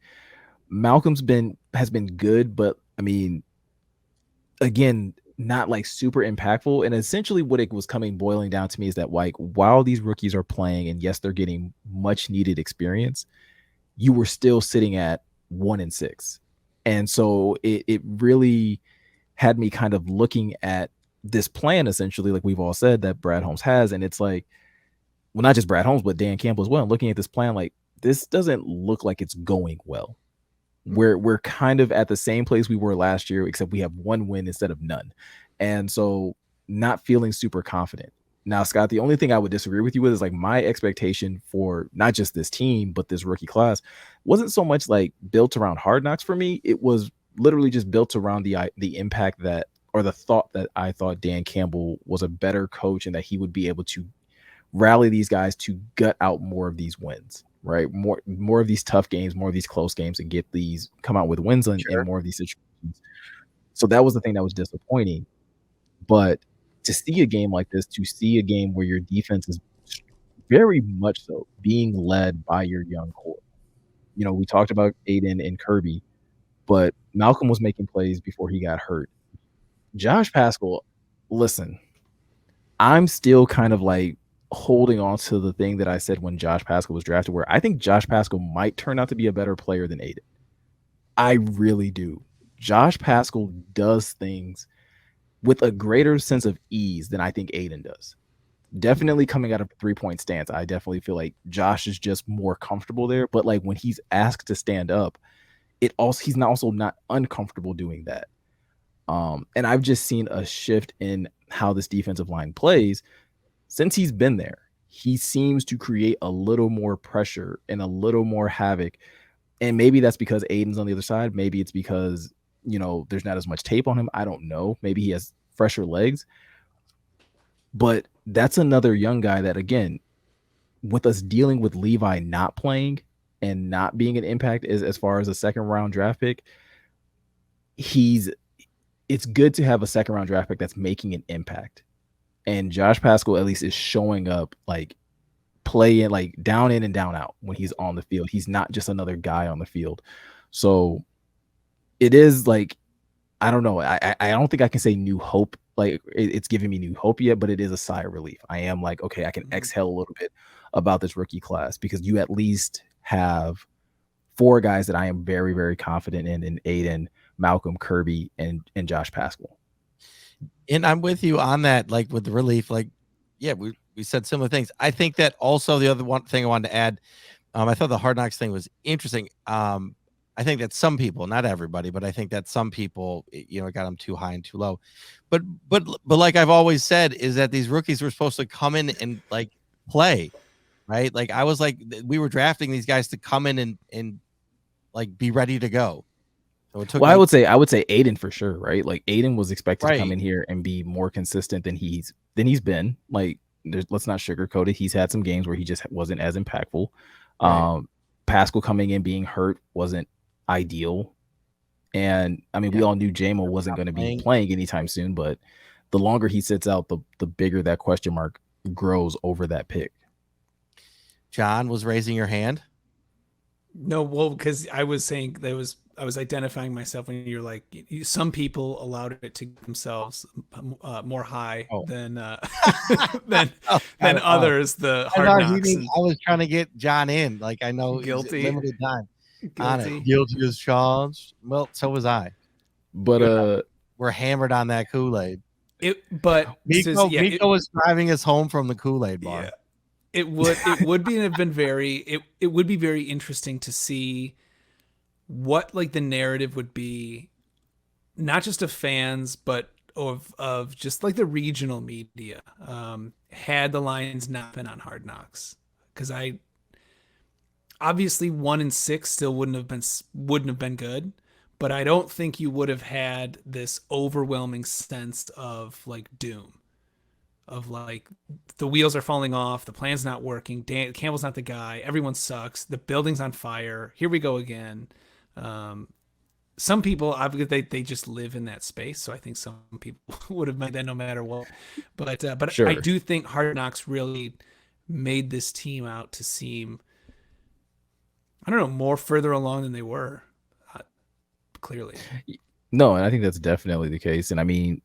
Speaker 2: Malcolm's has been good, but I mean, again, not like super impactful. And essentially what it was boiling down to me is that like while these rookies are playing and yes, they're getting much needed experience, you were still sitting at 1-6. And so it really had me kind of looking at this plan, essentially, like we've all said, that Brad Holmes has. And it's like, well, not just Brad Holmes, but Dan Campbell as well. And looking at this plan, like, this doesn't look like it's going well. We're kind of at the same place we were last year, except we have 1 win instead of none. And so not feeling super confident. Now, Scott, the only thing I would disagree with you with is like my expectation for not just this team, but this rookie class wasn't so much like built around Hard Knocks for me. It was literally just built around the impact that, or the thought that I thought Dan Campbell was a better coach and that he would be able to rally these guys to gut out more of these wins, right? More of these tough games, more of these close games, and come out with wins in more of these situations. So that was the thing that was disappointing. But to see a game like this, to see a game where your defense is very much so being led by your young core. You know, we talked about Aiden and Kirby, but Malcolm was making plays before he got hurt. Josh Paschal, listen, I'm still kind of like holding on to the thing that I said when Josh Paschal was drafted, where I think Josh Paschal might turn out to be a better player than Aiden. I really do. Josh Paschal does things with a greater sense of ease than I think Aiden does. Definitely coming out of a 3-point stance, I definitely feel like Josh is just more comfortable there. But like when he's asked to stand up, he's also not uncomfortable doing that. And I've just seen a shift in how this defensive line plays since he's been there. He seems to create a little more pressure and a little more havoc. And maybe that's because Aiden's on the other side. Maybe it's because, you know, there's not as much tape on him. I don't know. Maybe he has fresher legs. But that's another young guy that, again, with us dealing with Levi not playing and not being an impact as far as a 2nd round draft pick, it's good to have a 2nd round draft pick that's making an impact. And Josh Paschal at least is showing up, like playing like down in and down out when he's on the field. He's not just another guy on the field. So it is like, I don't know. I don't think I can say new hope. Like it's giving me new hope yet, but it is a sigh of relief. I am like, okay, I can exhale a little bit about this rookie class because you at least have 4 guys that I am very, very confident in Aiden, Malcolm, Kirby, and Josh Paschal.
Speaker 1: And I'm with you on that, like with the relief, like yeah, we said similar things. I think that also the other one thing I wanted to add, I thought the Hard Knocks thing was interesting. I think that some people, not everybody, but I think that some people, it got them too high and too low. But like I've always said, is that these rookies were supposed to come in and like play, right? Like I was like, we were drafting these guys to come in and like be ready to go. So it took.
Speaker 2: Well, I would say Aiden for sure, right? Like Aiden was expected to come
Speaker 1: Right.
Speaker 2: in here and be more consistent than he's been. Like, let's not sugarcoat it. He's had some games where he just wasn't as impactful.
Speaker 1: Right.
Speaker 2: Pascal coming in being hurt wasn't ideal, and I mean, we all knew Jamo wasn't going to be playing anytime soon. But the longer he sits out, the bigger that question mark grows over that pick.
Speaker 1: John was raising your hand.
Speaker 3: No, well, because I was saying I was identifying myself when you're like, some people allowed it to get themselves more high than than others. The Hard Knocks.
Speaker 1: I was trying to get John in. Like I know
Speaker 3: Guilty.
Speaker 1: Limited time. Guilty as charged. Well, so was I.
Speaker 2: But
Speaker 1: we're hammered on that Kool-Aid.
Speaker 3: But
Speaker 1: Miko was driving us home from the Kool-Aid bar.
Speaker 3: Yeah. It would be very interesting to see what like the narrative would be, not just of fans, but of just like the regional media, had the Lions not been on Hard Knocks. Because obviously 1-6 still wouldn't have been good, but I don't think you would have had this overwhelming sense of like doom, of like the wheels are falling off, the plan's not working, Dan Campbell's not the guy, everyone sucks, the building's on fire, here we go again. Some people obviously they just live in that space, so I think some people would have made that no matter what. But
Speaker 2: sure.
Speaker 3: I do think Hard Knocks really made this team out to seem, I don't know, more further along than they were. Clearly.
Speaker 2: No, and I think that's definitely the case. And I mean,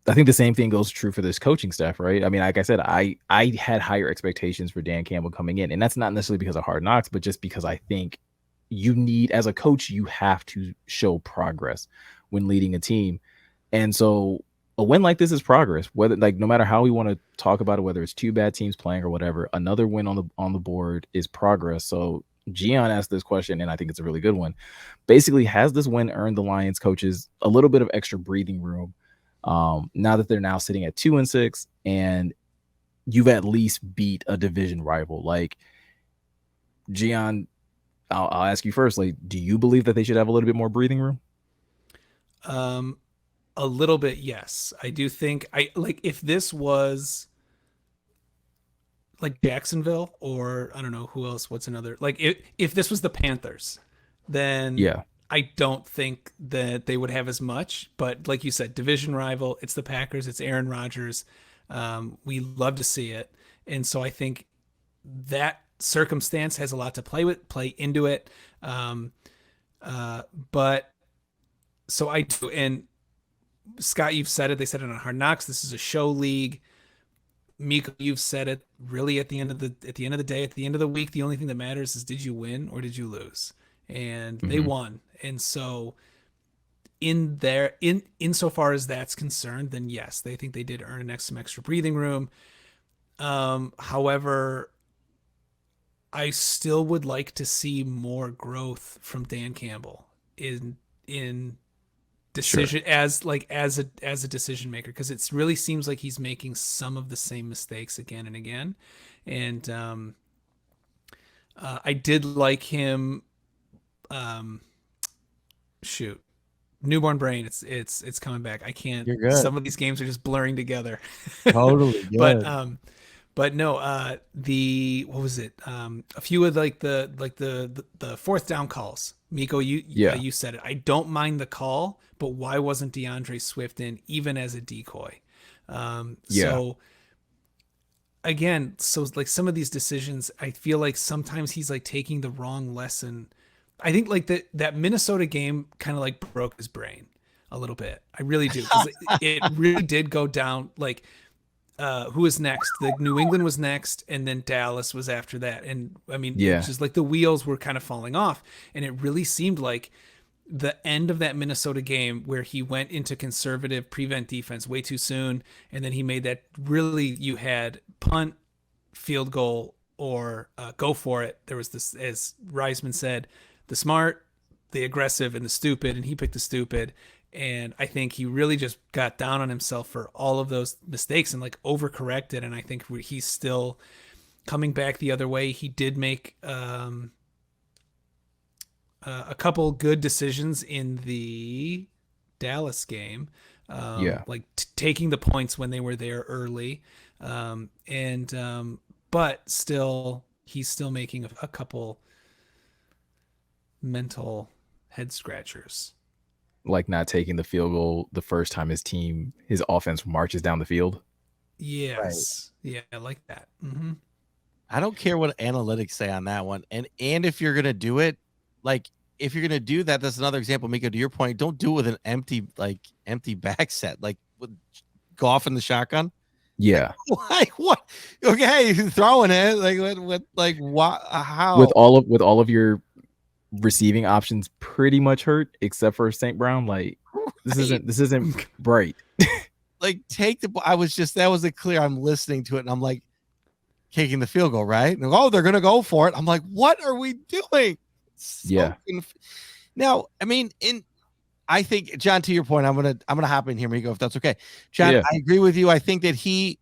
Speaker 2: I think the same thing goes true for this coaching staff, right? I mean, like I said, I had higher expectations for Dan Campbell coming in, and that's not necessarily because of Hard Knocks, but just because I think you need, as a coach, you have to show progress when leading a team. And so a win like this is progress, whether like no matter how we want to talk about it, whether it's two bad teams playing or whatever, another win on the board is progress. So Gian asked this question, and I think it's a really good one. Basically, has this win earned the Lions coaches a little bit of extra breathing room now that they're now sitting at 2-6 and you've at least beat a division rival? Like, Gian, I'll ask you first. Like, do you believe that they should have a little bit more breathing room?
Speaker 3: A little bit, yes. I do think if this was like Jacksonville, or I don't know who else, what's another, like if this was the Panthers, then
Speaker 2: yeah,
Speaker 3: I don't think that they would have as much. But like you said, division rival, it's the Packers, it's Aaron Rodgers. We love to see it. And so I think that circumstance has a lot to play into it. But so I do, and Scott, you've said it, they said it on Hard Knocks, this is a show league. Miko, you've said it, really at the end of the day, at the end of the week, the only thing that matters is, did you win or did you lose? And they won. And so insofar as that's concerned, then yes, they think they did earn some extra breathing room. However, I still would like to see more growth from Dan Campbell in decision, sure, as a decision maker, because it really seems like he's making some of the same mistakes again and again. And I did like him. Newborn brain, it's coming back. I can't. Some of these games are just blurring together.
Speaker 1: Totally. Good.
Speaker 3: But no, what was it? A few of the fourth down calls. Miko, you said it. I don't mind the call, but why wasn't DeAndre Swift in even as a decoy? So again, like some of these decisions, I feel like sometimes he's like taking the wrong lesson. I think like that Minnesota game kind of like broke his brain a little bit. I really do, because it really did go down. Like, who was next? The New England was next, and then Dallas was after that. And I mean, it's just like the wheels were kind of falling off, and it really seemed like the end of that Minnesota game where he went into conservative prevent defense way too soon, and then he made that really, you had punt, field goal, or go for it. There was this, as Reisman said, the smart, the aggressive, and the stupid, and he picked the stupid. And I think he really just got down on himself for all of those mistakes and like overcorrected. And I think he's still coming back the other way. He did make a couple good decisions in the Dallas game. Like taking the points when they were there early. But still, he's still making a couple mental head scratchers.
Speaker 2: Like not taking the field goal the first time his offense marches down the field.
Speaker 3: Yes. Right. Yeah, I like that. Mm-hmm.
Speaker 1: I don't care what analytics say on that one. And if you're going to do it, like if you're going to do that, that's another example, Miko, to your point, don't do it with an empty back set, like go off in the shotgun.
Speaker 2: Yeah.
Speaker 1: Like what? Okay, throwing it what? How?
Speaker 2: With all of your receiving options pretty much hurt, except for St. Brown. Like this isn't bright.
Speaker 1: Like that was a clear. I'm listening to it and I'm like kicking the field goal, right? And they're gonna go for it. I'm like, what are we doing? Now, I mean, I think, John, to your point, I'm gonna hop in here, Miko, if that's okay. John, I agree with you. I think that he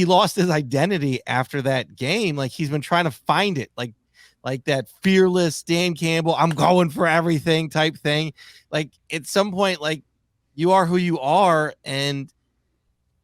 Speaker 1: lost his identity after that game. Like he's been trying to find it, like that fearless Dan Campbell, I'm going for everything type thing. Like at some point, like you are who you are, and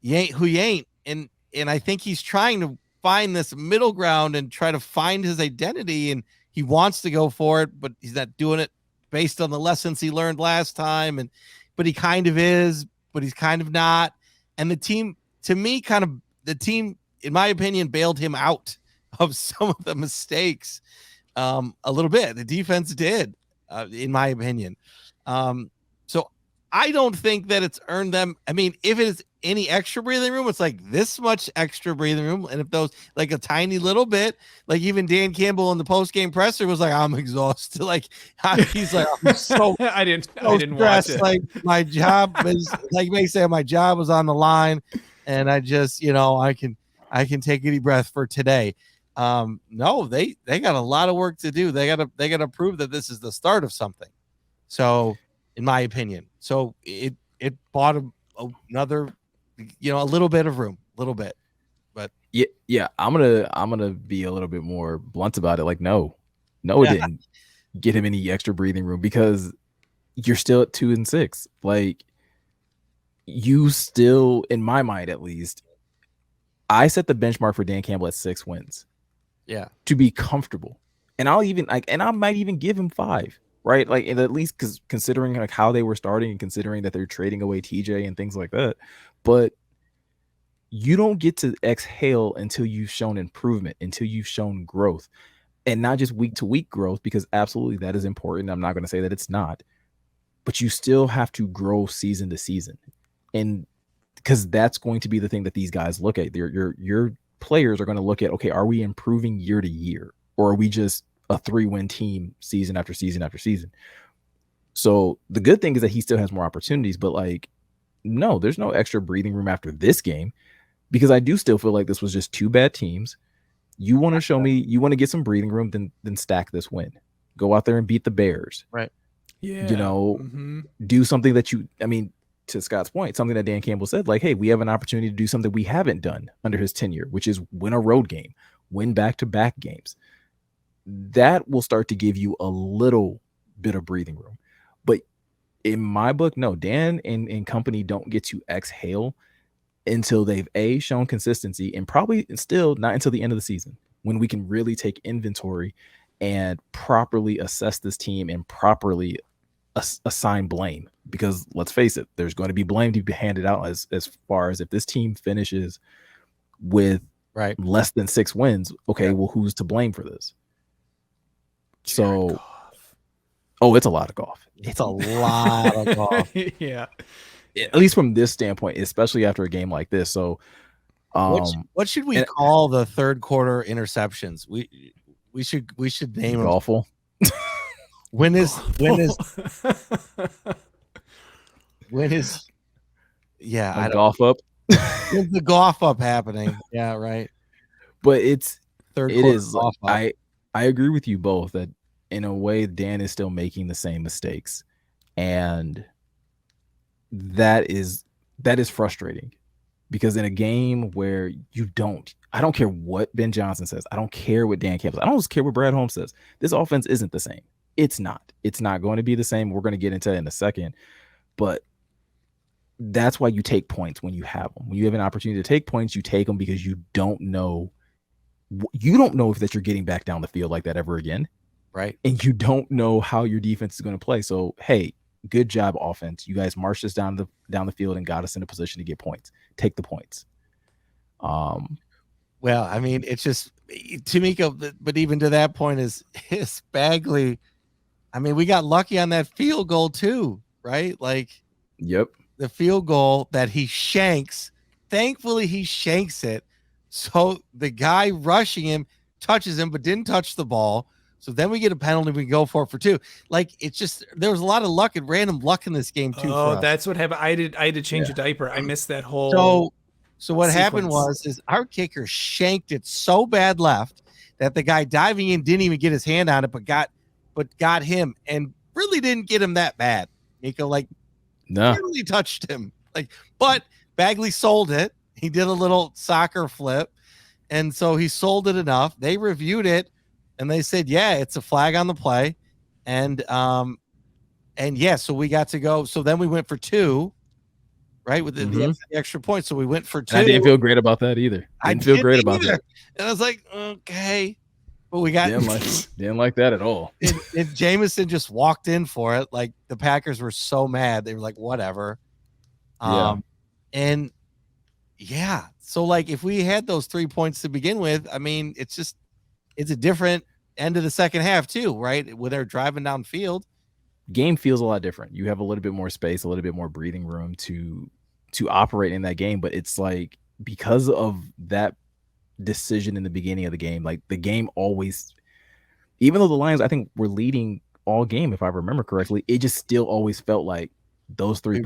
Speaker 1: you ain't who you ain't. And I think he's trying to find this middle ground and try to find his identity. And he wants to go for it, but he's not doing it based on the lessons he learned last time. But he kind of is, but he's kind of not. And the team, in my opinion, bailed him out of some of the mistakes a little bit. The defense did, in my opinion. So I don't think that it's earned them. I mean, if it's any extra breathing room, it's like this much extra breathing room. And if those, like a tiny little bit, like even Dan Campbell in the post-game presser was like, I'm exhausted. Like he's like, I'm so
Speaker 3: I didn't watch it.
Speaker 1: Like my job is like may say my job was on the line, and I just, I can take a deep breath for today. No, they got a lot of work to do. They gotta prove that this is the start of something. So, in my opinion, so it bought another, a little bit of room, but
Speaker 2: yeah. I'm gonna be a little bit more blunt about it. Like, no, it didn't get him any extra breathing room because you're still at 2-6. Like, you still, in my mind at least, I set the benchmark for Dan Campbell at 6 wins.
Speaker 1: Yeah,
Speaker 2: to be comfortable, and I might even give him 5, right? Like, at least because considering like how they were starting and considering that they're trading away TJ and things like that. But you don't get to exhale until you've shown improvement, until you've shown growth, and not just week to week growth, because absolutely that is important. I'm not going to say that it's not, but you still have to grow season to season, and because that's going to be the thing that these guys look at. Your players are going to look at, okay, are we improving year to year, or are we just a 3-win team season after season after season? So the good thing is that he still has more opportunities, but like, no, there's no extra breathing room after this game, because I do still feel like this was just 2 bad teams. You want to show me, you want to get some breathing room, then stack this win. Go out there and beat the Bears.
Speaker 1: Right.
Speaker 3: Yeah.
Speaker 2: Do something that to Scott's point, something that Dan Campbell said, like, hey, we have an opportunity to do something we haven't done under his tenure, which is win a road game, win back-to-back games. That will start to give you a little bit of breathing room. But in my book, no, Dan and company don't get to exhale until they've shown consistency, and probably still not until the end of the season, when we can really take inventory and properly assess this team and properly assign blame. Because let's face it, there's going to be blame to be handed out as far as if this team finishes with less than 6 wins. Okay, well, who's to blame for this? So, it's a lot of golf.
Speaker 1: It's a lot of golf.
Speaker 3: Yeah.
Speaker 2: At least from this standpoint, especially after a game like this. So,
Speaker 1: what should we call the third quarter interceptions? We should name them.
Speaker 2: Awful.
Speaker 1: when is yeah, I don't
Speaker 2: golf up.
Speaker 1: when's the golf up happening? Yeah, right.
Speaker 2: But it
Speaker 1: Third quarter
Speaker 2: is
Speaker 1: golf up.
Speaker 2: I agree with you both that in a way Dan is still making the same mistakes, and that is frustrating because in a game where I don't care what Ben Johnson says, I don't care what Dan Campbell says, I don't care what Brad Holmes says. This offense isn't the same. It's not going to be the same. We're going to get into it in a second, but that's why you take points when you have them. When you have an opportunity to take points, you take them because you don't know if that you're getting back down the field like that ever again.
Speaker 1: Right.
Speaker 2: And you don't know how your defense is going to play. So, hey, good job, offense. You guys marched us down the field and got us in a position to get points. Take the points.
Speaker 1: Well, I mean, it's just Tamika, but even to that point is Bagley. I mean, we got lucky on that field goal too, right? Like,
Speaker 2: yep.
Speaker 1: The field goal that he shanks. Thankfully, he shanks it. So the guy rushing him touches him, but didn't touch the ball. So then we get a penalty. We go for two. Like, it's just, there was a lot of luck and random luck in this game too.
Speaker 3: Oh, that's what happened. I had to change a diaper. I missed that whole.
Speaker 1: So what happened
Speaker 3: sequence.
Speaker 1: is our kicker shanked it so bad left that the guy diving in didn't even get his hand on it, but got him and really didn't get him that bad. Nico, like,
Speaker 2: no,
Speaker 1: really touched him. Like, but Bagley sold it. He did a little soccer flip, and so he sold it enough. They reviewed it, and they said, "Yeah, it's a flag on the play," and yeah, so we got to go. So then we went for two, right, with the extra point. So we went for two.
Speaker 2: And I didn't feel great about that either. I didn't feel great about that.
Speaker 1: And I was like, okay, but we got
Speaker 2: didn't like that at all.
Speaker 1: And Jameson just walked in for it. Like, the Packers were so mad. They were like, whatever. And yeah, so like if we had those 3 points to begin with, I mean, it's a different end of the second half too, right? With their driving downfield.
Speaker 2: Game feels a lot different. You have a little bit more space, a little bit more breathing room to operate in that game. But it's like, because of that decision in the beginning of the game, like the game always, even though the Lions, I think, were leading all game, if I remember correctly, it just still always felt like those 3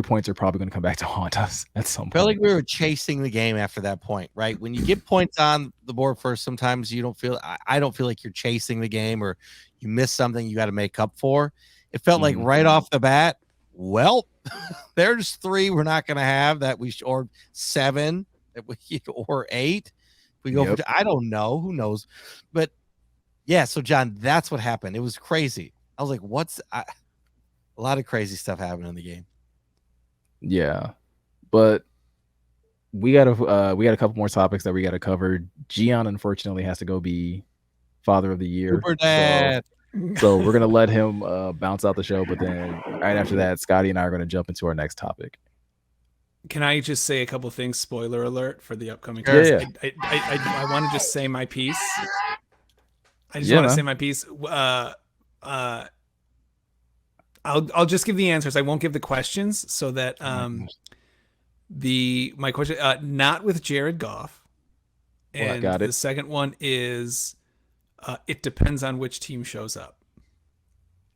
Speaker 2: points are probably going to come back to haunt us at some point.
Speaker 1: I felt like we were chasing the game after that point, right? When you get points on the board first, sometimes you don't feel, I don't feel like you're chasing the game, or you miss something you got to make up for. It felt like right off the bat, well, there's 3 we're not going to have that or 7 that or 8. We go for, I don't know, who knows, but yeah. So John, that's what happened. It was crazy. I was like, a lot of crazy stuff happened in the game.
Speaker 2: Yeah, but we got a couple more topics that we got to cover. Gian unfortunately has to go be Father of the Year.
Speaker 1: Super Dad.
Speaker 2: So we're gonna let him bounce out the show, but then right after that, Scotty and I are gonna jump into our next topic.
Speaker 3: Can I just say a couple things? Spoiler alert for the upcoming.
Speaker 2: Yeah.
Speaker 3: I want to just say my piece. I just want to say my piece. I'll just give the answers. I won't give the questions, so that my question, not with Jared Goff, and
Speaker 2: got it.
Speaker 3: the second one is it depends on which team shows up.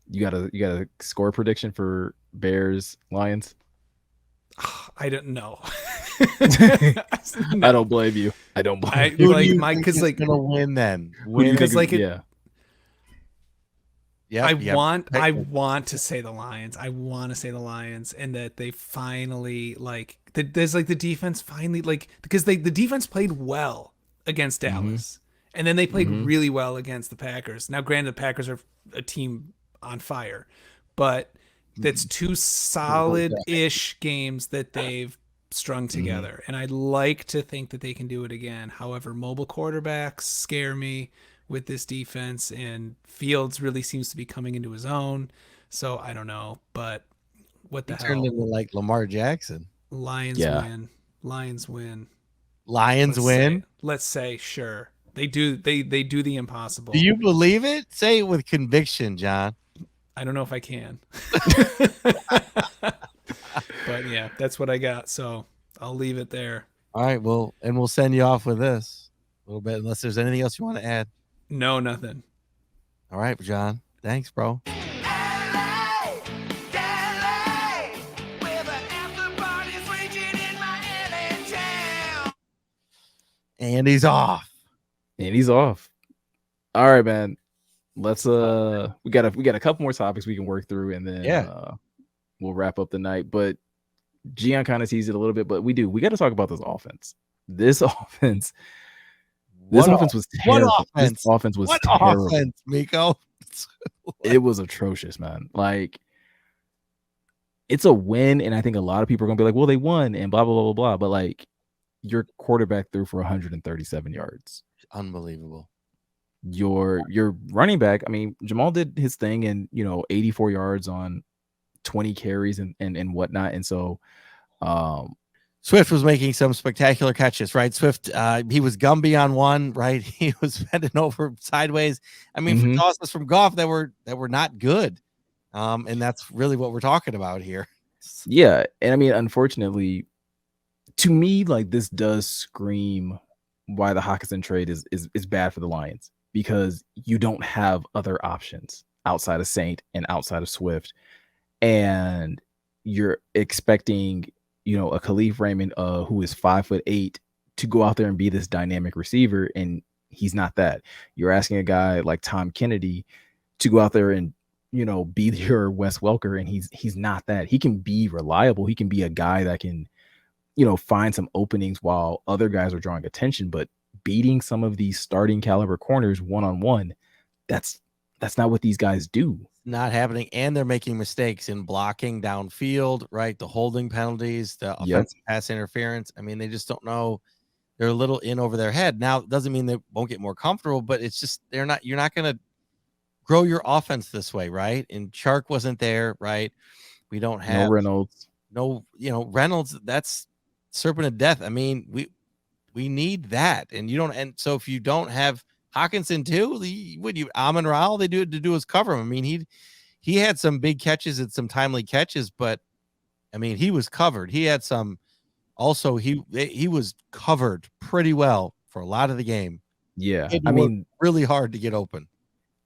Speaker 2: You got a score prediction for Bears Lions?
Speaker 3: I don't know.
Speaker 2: I don't blame you. I don't blame you.
Speaker 1: Because like gonna win then.
Speaker 3: Because like
Speaker 2: yeah.
Speaker 3: I want to say the Lions. I want to say the Lions, and that they finally there's the defense finally because the defense played well against Dallas, and then they played really well against the Packers. Now, granted, the Packers are a team on fire, but that's 2 solid-ish games that they've strung together, and I'd like to think that they can do it again. However, mobile quarterbacks scare me with this defense, and Fields really seems to be coming into his own. So I don't know, but what the hell?
Speaker 1: Turned into like Lamar Jackson.
Speaker 3: Lions win. Lions win.
Speaker 1: Let's
Speaker 3: say sure. They do the impossible.
Speaker 1: Do you believe it? Say it with conviction, John.
Speaker 3: I don't know if I can. But yeah, that's what I got. So I'll leave it there.
Speaker 1: All right. Well, and we'll send you off with this a little bit, unless there's anything else you want to add.
Speaker 3: No, nothing.
Speaker 1: All right, John. Thanks, bro. And he's off.
Speaker 2: And he's off. All right, man. Let's we got a couple more topics we can work through, and then we'll wrap up the night. But Gian kind of teased it a little bit, but we got to talk about this offense. This offense was terrible. This offense was terrible.
Speaker 1: Offense, Miko?
Speaker 2: It was atrocious, man. Like, it's a win, and I think a lot of people are gonna be like, well, they won and blah blah blah blah blah. But like, your quarterback threw for 137 yards.
Speaker 1: Unbelievable.
Speaker 2: Your running back, I mean, Jamal did his thing, and 84 yards on 20 carries and whatnot. And so
Speaker 1: Swift was making some spectacular catches, right? Swift, he was Gumby on one, right? He was bending over sideways. I mean, for tosses from Goff that were not good. And that's really what we're talking about here.
Speaker 2: Yeah. And I mean, unfortunately, to me, like, this does scream why the Hockenson trade is bad for the Lions, because you don't have other options outside of Saint and outside of Swift. And you're expecting, a Khalif Raymond, who is 5'8", to go out there and be this dynamic receiver, and he's not that. You're asking a guy like Tom Kennedy to go out there and, be your Wes Welker, and he's not that. He can be reliable. He can be a guy that can, find some openings while other guys are drawing attention, but beating some of these starting caliber corners one-on-one, that's not what these guys do.
Speaker 1: Not happening. And they're making mistakes in blocking downfield, right? The holding penalties, the offensive pass interference. I mean, they just don't know. They're a little in over their head. Now, it doesn't mean they won't get more comfortable, but it's just, you're not going to grow your offense this way, right? And Chark wasn't there, right? We don't have
Speaker 2: Reynolds.
Speaker 1: Reynolds, that's serpent of death. I mean, we need that. And so if you don't have Hockenson too, Amon-Ra, they do it to do is cover him. I mean, he had some big catches and some timely catches, but I mean, he was covered. He had some, also he was covered pretty well for a lot of the game.
Speaker 2: Yeah.
Speaker 1: I mean, really hard to get open.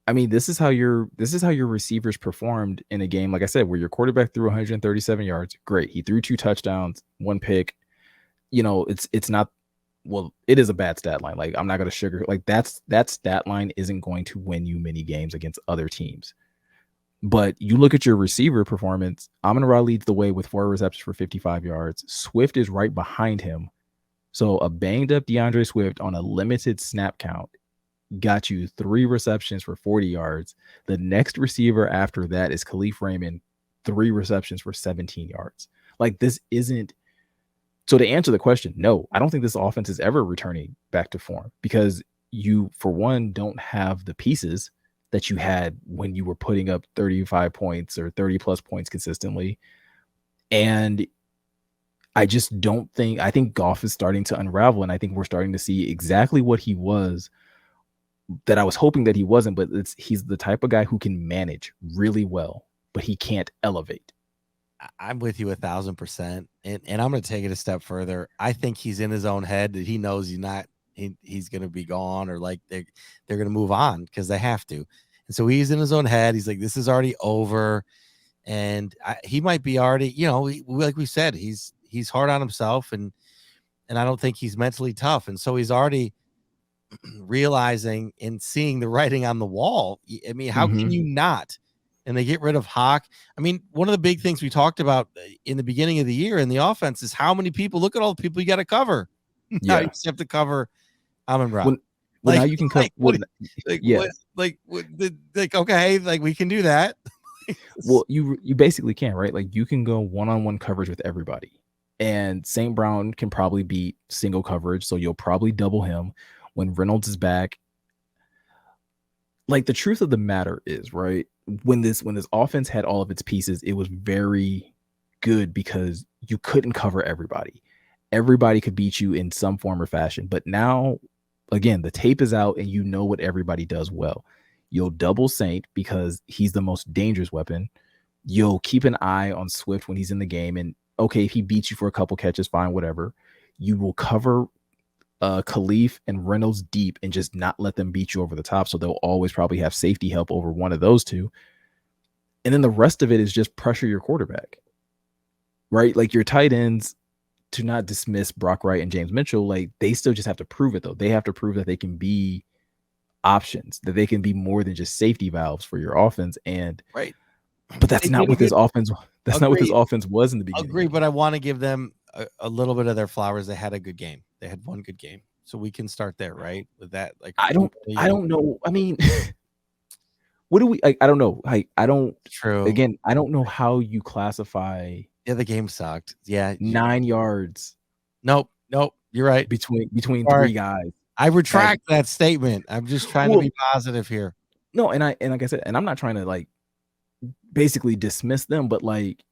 Speaker 2: I mean, this is how your receivers performed in a game, like I said, where your quarterback threw 137 yards. Great. He threw 2 touchdowns, 1 pick. It's not, well, it is a bad stat line. Like, I'm not going to sugar, like, that stat line isn't going to win you many games against other teams. But you look at your receiver performance, Amon-Ra leads the way with 4 receptions for 55 yards. Swift is right behind him. So a banged up DeAndre Swift on a limited snap count got you 3 receptions for 40 yards. The next receiver after that is Khalif Raymond, 3 receptions for 17 yards. Like, this isn't. So to answer the question, no, I don't think this offense is ever returning back to form, because you, for one, don't have the pieces that you had when you were putting up 35 points or 30 plus points consistently. And I just don't think, I think Goff is starting to unravel, and I think we're starting to see exactly what he was that I was hoping that he wasn't, but he's the type of guy who can manage really well, but he can't elevate.
Speaker 1: I'm with you 1,000%. And I'm going to take it a step further. I think he's in his own head that he knows he's going to be gone, or like they're going to move on because they have to. And so he's in his own head. He's like, this is already over. And he might be already, like we said, he's hard on himself, and I don't think he's mentally tough. And so he's already realizing and seeing the writing on the wall. I mean, how can you not? And they get rid of Hawk. I mean, one of the big things we talked about in the beginning of the year in the offense is how many people, look at all the people you got to cover. Now you just have to cover Amon-Ra.
Speaker 2: Well, now you can cover.
Speaker 1: Okay, like we can do that.
Speaker 2: Well, you basically can, right? Like, you can go one-on-one coverage with everybody, and St. Brown can probably beat single coverage, so you'll probably double him when Reynolds is back. Like, the truth of the matter is, right, when this offense had all of its pieces, it was very good because you couldn't cover everybody. Everybody could beat you in some form or fashion. But now, again, the tape is out, and you know what everybody does well. You'll double Saint because he's the most dangerous weapon. You'll keep an eye on Swift when he's in the game, and okay, if he beats you for a couple catches, fine, whatever. You will cover Khalif and Reynolds deep and just not let them beat you over the top. So they'll always probably have safety help over one of those two. And then the rest of it is just pressure your quarterback, right? Like your tight ends, to not dismiss Brock Wright and James Mitchell, like they still just have to prove it though. They have to prove that they can be options, that they can be more than just safety valves for your offense. And
Speaker 1: right.
Speaker 2: But that's not what this offense. That's not what this offense was in the beginning.
Speaker 1: Agree, but I want to give them a little bit of their flowers. They had a good game. They had one good game, so we can start there, right? With that, like
Speaker 2: I don't know. I mean, what do we? I don't know. I don't.
Speaker 1: True.
Speaker 2: Again, I don't know how you classify.
Speaker 1: Yeah, the game sucked. Yeah,
Speaker 2: 9 yards.
Speaker 1: Nope. You're right.
Speaker 2: Between three guys.
Speaker 1: I retract that statement. I'm just trying to be positive here.
Speaker 2: No, and like I said, and I'm not trying to like basically dismiss them, but like,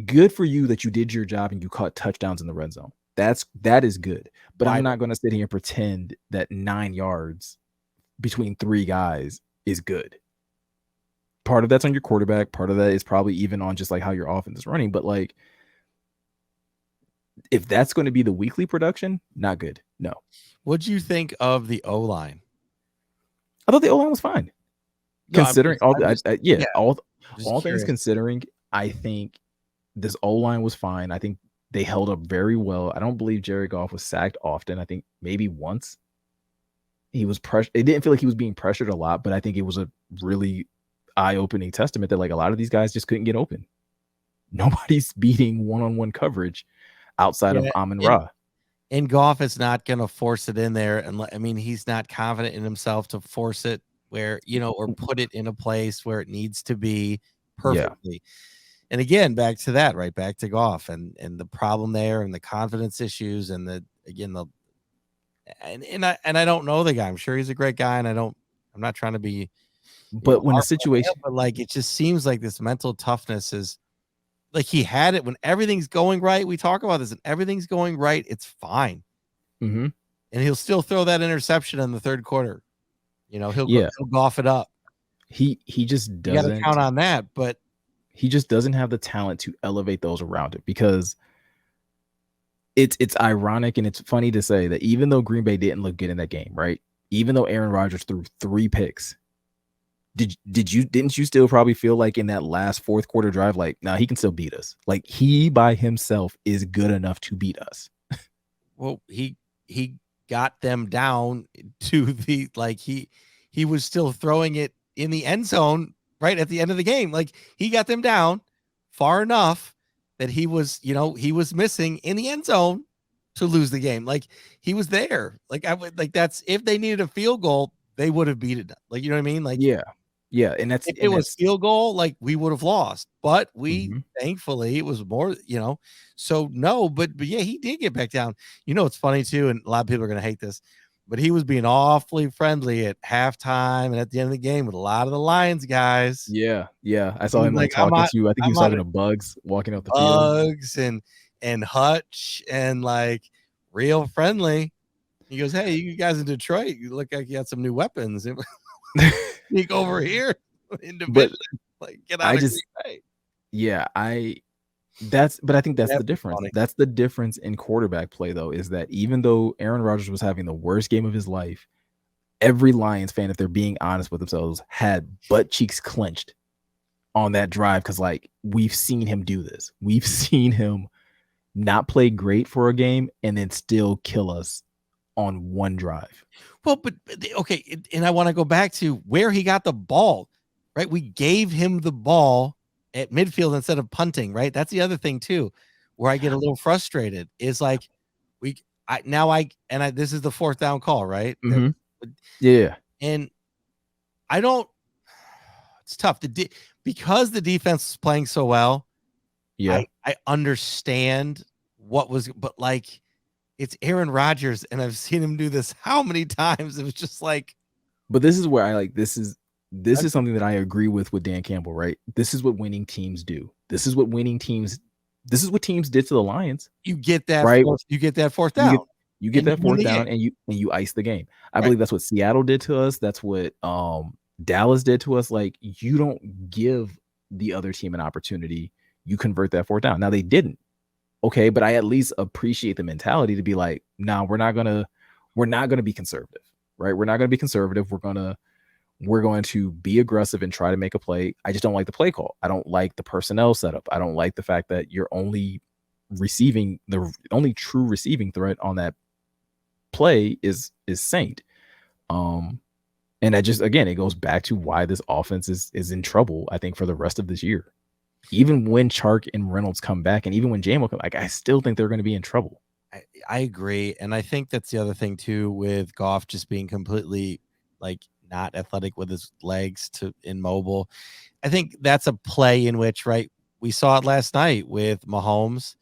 Speaker 2: good for you that you did your job and you caught touchdowns in the red zone. That is good. But I'm not going to sit here and pretend that 9 yards between three guys is good. Part of that's on your quarterback. Part of that is probably even on just like how your offense is running. But like, if that's going to be the weekly production, not good. No.
Speaker 1: What'd you think of the O-line?
Speaker 2: I thought the O-line was fine.
Speaker 1: No,
Speaker 2: considering all
Speaker 1: all
Speaker 2: things considering, I think this O-line was fine. I think they held up very well. I don't believe Jared Goff was sacked often. I think maybe once. He was pressured. It didn't feel like he was being pressured a lot, but I think it was a really eye-opening testament that like a lot of these guys just couldn't get open. Nobody's beating one-on-one coverage outside of Amon-Ra.
Speaker 1: And Goff is not going to force it in there. And I mean, he's not confident in himself to force it where, or put it in a place where it needs to be perfectly. Yeah. And again, back to that, right? Back to Goff and the problem there and the confidence issues and I don't know the guy. I'm sure he's a great guy. And I'm not trying to be,
Speaker 2: but when the situation,
Speaker 1: but like, it just seems like this mental toughness is like, he had it when everything's going right. We talk about this and everything's going right. It's fine.
Speaker 2: Mm-hmm.
Speaker 1: And he'll still throw that interception in the third quarter. He'll Goff it up.
Speaker 2: He just doesn't.
Speaker 1: You got to count on that, but
Speaker 2: he just doesn't have the talent to elevate those around it because it's ironic and it's funny to say that even though Green Bay didn't look good in that game, right? Even though Aaron Rodgers threw 3 picks, didn't you still probably feel like in that last fourth quarter drive, like, nah, he can still beat us. Like he by himself is good enough to beat us.
Speaker 1: Well, he got them down to the, like he was still throwing it in the end zone right at the end of the game. Like he got them down far enough that he was missing in the end zone to lose the game. Like he was there. Like that's, if they needed a field goal, they would have beat it. Like, you know what I mean? Like,
Speaker 2: yeah. And that's,
Speaker 1: if it was field goal, like we would have lost, but we thankfully it was more, so no, but yeah, he did get back down. It's funny too. And a lot of people are going to hate this, but he was being awfully friendly at halftime and at the end of the game with a lot of the Lions guys.
Speaker 2: Yeah. I saw him like talking to you. I think he was talking to Bugs walking out the field.
Speaker 1: Bugs and Hutch and like real friendly. He goes, "Hey, you guys in Detroit, you look like you got some new weapons." Sneak over here in division. Like get out of Green Bay.
Speaker 2: Yeah, I think that's the difference. Funny. That's the difference in quarterback play, though, is that even though Aaron Rodgers was having the worst game of his life, every Lions fan, if they're being honest with themselves, had butt cheeks clenched on that drive because, like, we've seen him do this. We've seen him not play great for a game and then still kill us on one drive.
Speaker 1: Well, but okay, and I want to go back to where he got the ball, right? We gave him the ball at midfield instead of punting, right? That's the other thing too, where I get a little frustrated is like this is the 4th down call, right?
Speaker 2: Mm-hmm. Yeah.
Speaker 1: And it's tough because the defense is playing so well.
Speaker 2: Yeah.
Speaker 1: I understand but like, it's Aaron Rodgers, and I've seen him do this how many times? It was just like,
Speaker 2: but this is where I like this is something that I agree with Dan Campbell, right? This is what winning teams do. This is what teams did to the Lions.
Speaker 1: You get that
Speaker 2: right.
Speaker 1: You get that 4th down.
Speaker 2: You get that 4th down, and you ice the game. I believe that's what Seattle did to us. That's what Dallas did to us. Like, you don't give the other team an opportunity. You convert that 4th down. Now they didn't. Okay, but I at least appreciate the mentality to be like, nah, we're not gonna we're not going to be conservative, right? We're not going to be conservative. We're going to be aggressive and try to make a play. I just don't like the play call. I don't like the personnel setup. I don't like the fact that you're only receiving the only true receiving threat on that play is Saint. And that just, again, it goes back to why this offense is in trouble, I think, for the rest of this year. Even when Chark and Reynolds come back, and even when Jamo come back, I still think they're going to be in trouble.
Speaker 1: I agree. And I think that's the other thing too, with Goff just being completely like not athletic with his legs to immobile. I think that's a play in which, right, we saw it last night with Mahomes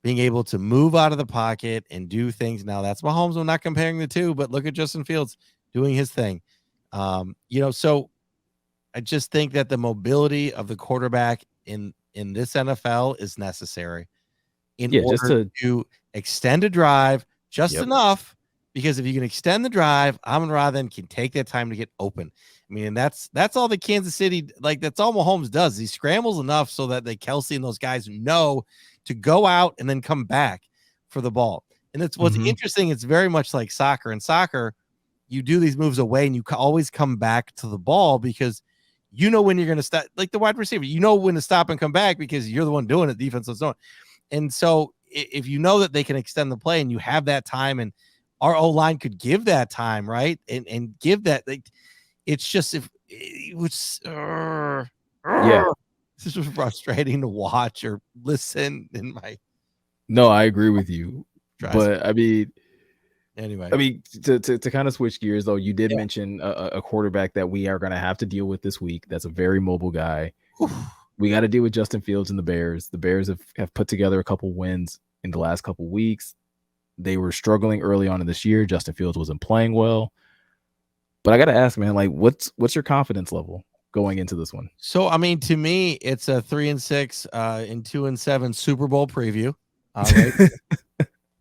Speaker 1: being able to move out of the pocket and do things. Now that's Mahomes. I'm not comparing the two, but look at Justin Fields doing his thing. So I just think that the mobility of the quarterback in this NFL is necessary in order to extend a drive just enough, because if you can extend the drive, Amon-Ra then can take that time to get open. I mean, and that's all the Kansas City, like that's all Mahomes does. He scrambles enough so that Kelsey and those guys know to go out and then come back for the ball. And it's what's interesting. It's very much like soccer. In soccer, you do these moves away and you always come back to the ball because you know when you're going to stop, like the wide receiver, you know when to stop and come back because you're the one doing it, defensive zone. And so if you know that they can extend the play and you have that time, and our O-line could give that time, right? And give that, like, it's just, if it was, this was frustrating to watch or listen in my.
Speaker 2: No, I agree with you. But I mean,
Speaker 1: anyway,
Speaker 2: to kind of switch gears though, you did mention a quarterback that we are going to have to deal with this week. That's a very mobile guy. We got to deal with Justin Fields and the Bears. The Bears have put together a couple wins in the last couple weeks. They were struggling early on in this year. Justin Fields wasn't playing well. But I got to ask, man, like what's your confidence level going into this one?
Speaker 1: So, I mean, to me, it's a 3-6 and 2-7 Super Bowl preview. Right?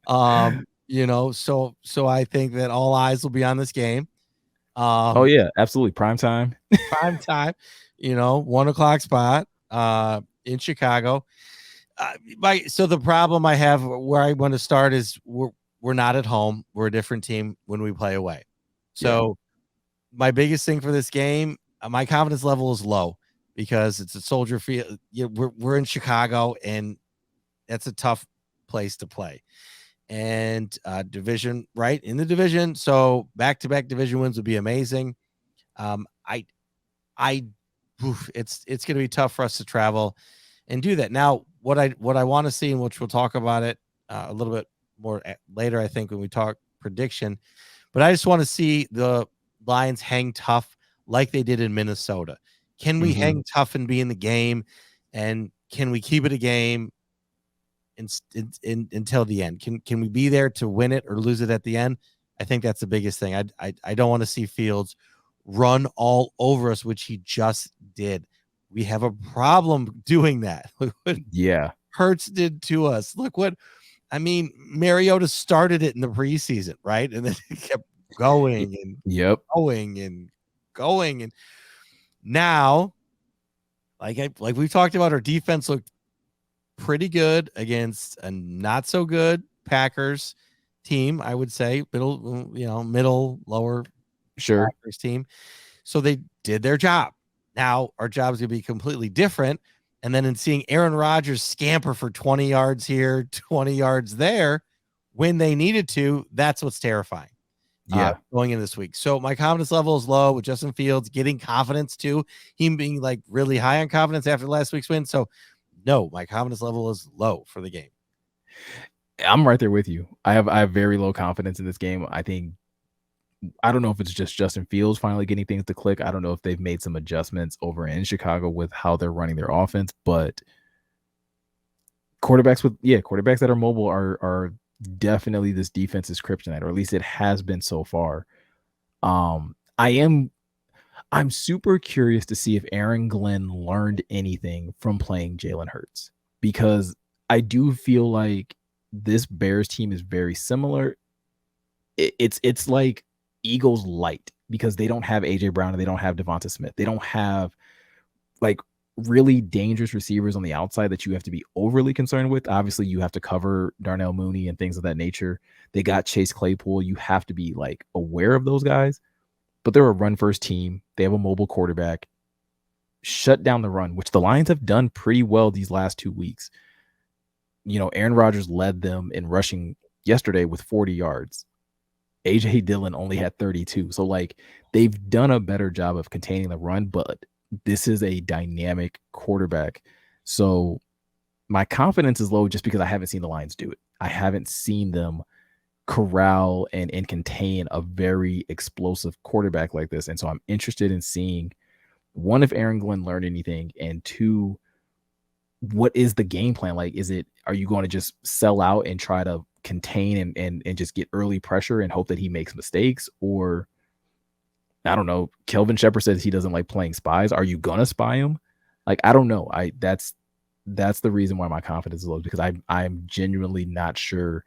Speaker 1: So I think that all eyes will be on this game.
Speaker 2: Oh yeah, absolutely. Prime time.
Speaker 1: 1:00 spot in Chicago. So the problem I have where I want to start is we're not at home. We're a different team when we play away. So my biggest thing for this game, my confidence level is low because it's a Soldier Field. We're in Chicago, and that's a tough place to play. And division, right, in the division. So back-to-back division wins would be amazing. It's going to be tough for us to travel and do that. Now, what I want to see, and which we'll talk about it a little bit more later, I think, when we talk prediction, but I just want to see the Lions hang tough like they did in Minnesota. Can we hang tough and be in the game, and can we keep it a game until the end? Can we be there to win it or lose it at the end? I think that's the biggest thing. I don't want to see Fields run all over us, which he just did. We have a problem doing that. Look what Hurts did to us. Look what, Mariota started it in the preseason, right? And then it kept going and going and going. And now, like we've talked about, our defense looked pretty good against a not so good Packers team, I would say, middle, lower Packers team. So they did their job. Now our job is going to be completely different. And then in seeing Aaron Rodgers scamper for 20 yards here, 20 yards there, when they needed to, that's what's terrifying. Going into this week. So my confidence level is low with Justin Fields getting confidence too. Him being like really high on confidence after last week's win. So no, my confidence level is low for the game.
Speaker 2: I'm right there with you. I have very low confidence in this game. I don't know if it's just Justin Fields finally getting things to click. I don't know if they've made some adjustments over in Chicago with how they're running their offense, but quarterbacks that are mobile are definitely this defense's kryptonite, or at least it has been so far. I'm super curious to see if Aaron Glenn learned anything from playing Jalen Hurts, because I do feel like this Bears team is very similar. It's like Eagles light, because they don't have AJ Brown and they don't have Devonta Smith. They don't have like really dangerous receivers on the outside that you have to be overly concerned with. Obviously, you have to cover Darnell Mooney and things of that nature. They got Chase Claypool. You have to be like aware of those guys, but they're a run first team. They have a mobile quarterback. Shut down the run, which the Lions have done pretty well these last 2 weeks. Aaron Rodgers led them in rushing yesterday with 40 yards. AJ Dillon only had 32. So like they've done a better job of containing the run, but this is a dynamic quarterback. So my confidence is low just because I haven't seen the Lions do it. I haven't seen them corral and contain a very explosive quarterback like this. And so I'm interested in seeing, one, if Aaron Glenn learned anything, and two, what is the game plan? Like, are you going to just sell out and try to contain and just get early pressure and hope that he makes mistakes? Or I don't know. Kelvin Shepard says he doesn't like playing spies. Are you gonna spy him? Like, I don't know. That's the reason why my confidence is low, because I'm genuinely not sure,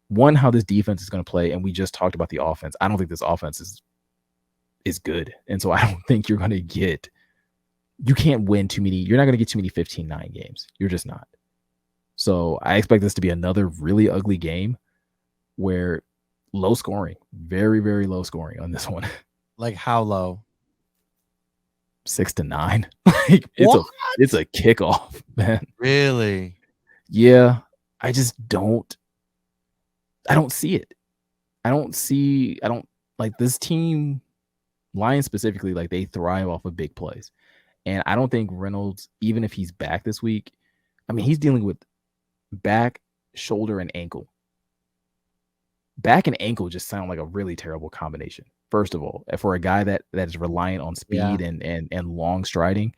Speaker 2: one, how this defense is going to play, and we just talked about the offense. I don't think this offense is good, and so I don't think you're going to get. You can't win too many. You're not going to get too many 15-9 games. You're just not. So I expect this to be another really ugly game where low scoring, very, very low scoring on this one.
Speaker 1: Like how low?
Speaker 2: 6-9. Like it's a kickoff, man.
Speaker 1: Really?
Speaker 2: Yeah. I don't see it. I don't like this team, Lions specifically, like they thrive off of big plays. And I don't think Reynolds, even if he's back this week, I mean, he's dealing with back, shoulder, and ankle. Back and ankle just sound like a really terrible combination. First of all, for a guy that is reliant on speed and long striding,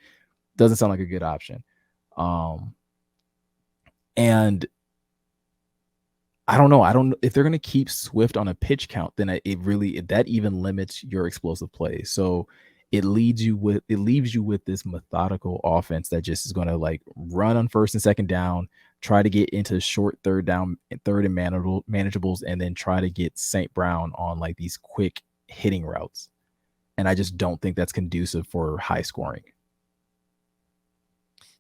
Speaker 2: doesn't sound like a good option. And I don't know. I don't know if they're going to keep Swift on a pitch count, then that even limits your explosive plays. So it leaves you with this methodical offense that just is going to like run on first and second down, try to get into short third and manageables, and then try to get St. Brown on like these quick hitting routes. And I just don't think that's conducive for high scoring.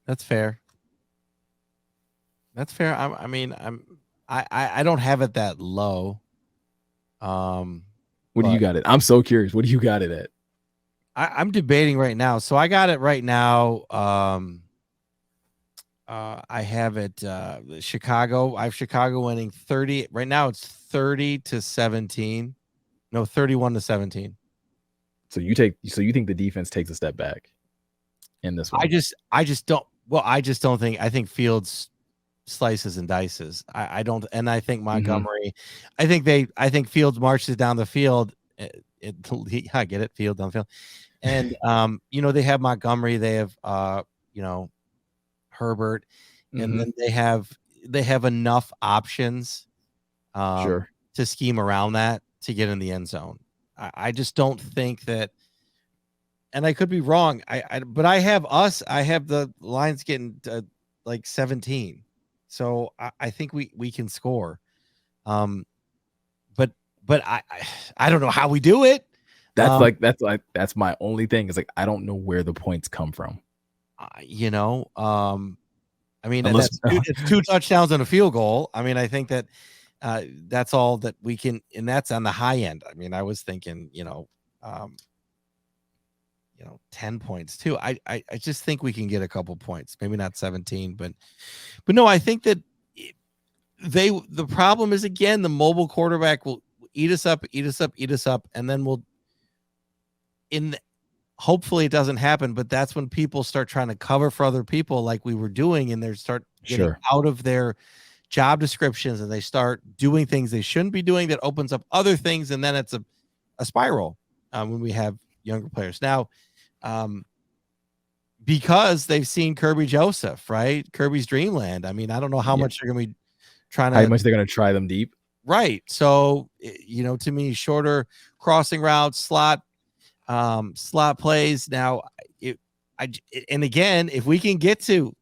Speaker 1: That's fair. I don't have it that low.
Speaker 2: What do you got it? I'm so curious. What do you got it at?
Speaker 1: I'm debating right now. So I got it right now. I have it Chicago. I have Chicago winning 30. Right now it's 30-17. No, 31-17.
Speaker 2: So you think the defense takes a step back in this one?
Speaker 1: I just don't think. I think Fields slices and dices. I don't, and I think Montgomery. I think Fields marches down the field. I get it, field down the field, and they have Montgomery. They have Herbert, and then they have enough options
Speaker 2: Sure.
Speaker 1: to scheme around that to get in the end zone. I just don't think that, and I could be wrong. But I have the Lions getting like 17, so I think we can score. But I don't know how we do it.
Speaker 2: That's my only thing is like I don't know where the points come from.
Speaker 1: I mean, it's 2 touchdowns and a field goal. I mean, I think that that's all that we can, and that's on the high end. I mean, I was thinking, 10 points too. I just think we can get a couple points, maybe not 17, but no, I think that the problem is, again, the mobile quarterback will eat us up, and then hopefully it doesn't happen, but that's when people start trying to cover for other people like we were doing, and they start getting out of their job descriptions, and they start doing things they shouldn't be doing that opens up other things, and then it's a spiral when we have younger players. Now, because they've seen Kirby Joseph, right? Kirby's Dreamland. I mean, I don't know how much they're going to be trying to...
Speaker 2: How much they're going to try them deep.
Speaker 1: Right. So, to me, shorter crossing routes, slot plays. Now, and again, if we can get to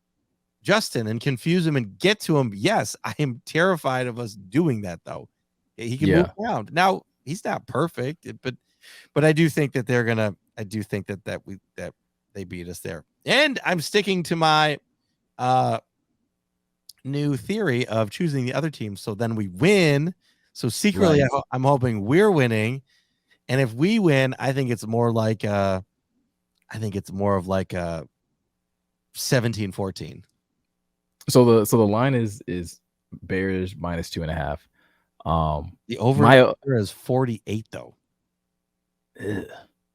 Speaker 1: Justin and confuse him and get to him, yes, I am terrified of us doing that, though. He can move around. Now, he's not perfect, but I do think that they're gonna. I do think that they beat us there. And I'm sticking to my new theory of choosing the other team. So then we win. So secretly,
Speaker 2: Right.
Speaker 1: I'm hoping we're winning. And if we win, I think it's more like I think it's more of like a 17-14.
Speaker 2: So the line is Bears minus 2.5.
Speaker 1: The over
Speaker 2: My
Speaker 1: under is 48 though.
Speaker 2: ugh.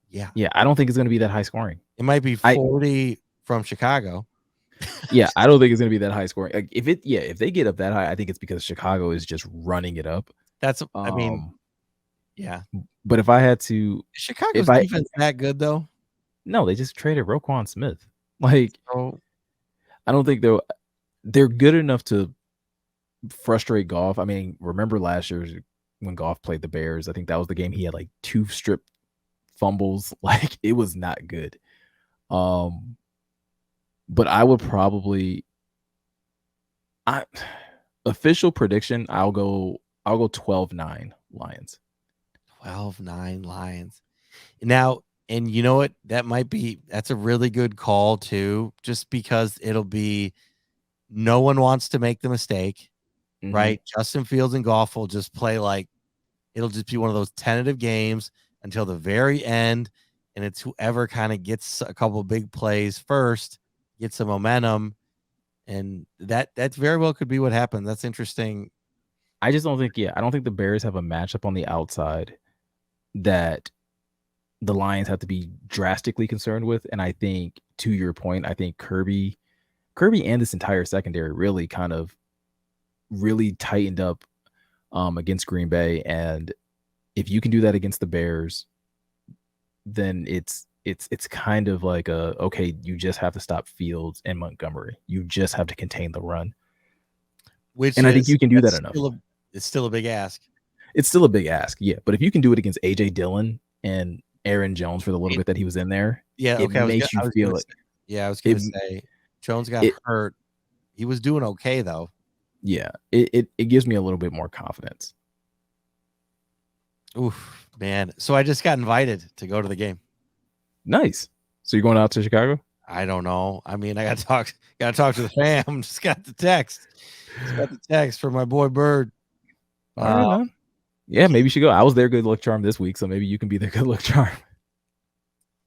Speaker 1: Yeah.
Speaker 2: Yeah, I don't think it's going to be that high scoring.
Speaker 1: It might be 40 from Chicago.
Speaker 2: Yeah, I don't think it's going to be that high scoring. Like, if they get up that high, I think it's because Chicago is just running it up.
Speaker 1: That's I mean, yeah.
Speaker 2: But if I had to,
Speaker 1: Chicago's defense that good though?
Speaker 2: No, they just traded Roquan Smith. Like,
Speaker 1: Oh,
Speaker 2: I don't think they're good enough to frustrate Goff. I mean, remember last year when Goff played the Bears? I think that was the game he had like 2 strip fumbles. Like, it was not good. But I would probably official prediction, I'll go 12-9 Lions.
Speaker 1: 12-9 Lions. Now, and you know what? That's a really good call too, just because it'll be no one wants to make the mistake, right? Justin Fields and Goff will just play like it'll just be one of those tentative games until the very end, and it's whoever kind of gets a couple big plays first, gets some momentum, and that very well could be what happened. That's interesting.
Speaker 2: I just don't think I don't think the Bears have a matchup on the outside that the Lions have to be drastically concerned with. And I think, to your point, I think Kirby and this entire secondary really tightened up against Green Bay. And if you can do that against the Bears, then it's kind of like okay, you just have to stop Fields and Montgomery. You just have to contain the run. I think you can do that enough.
Speaker 1: It's still a big ask.
Speaker 2: It's still a big ask, yeah. But if you can do it against AJ Dillon and Aaron Jones for the little bit that he was in there,
Speaker 1: yeah,
Speaker 2: it makes you feel it.
Speaker 1: Yeah, I was going to say Jones got hurt. He was doing okay though.
Speaker 2: Yeah, it gives me a little bit more confidence.
Speaker 1: Oof, man. So I just got invited to go to the game.
Speaker 2: Nice. So you're going out to Chicago?
Speaker 1: I don't know. I mean, I got to talk to the fam. Just got the text from my boy Bird.
Speaker 2: All right, man. Yeah, maybe you should go. I was their good luck charm this week, so maybe you can be their good luck charm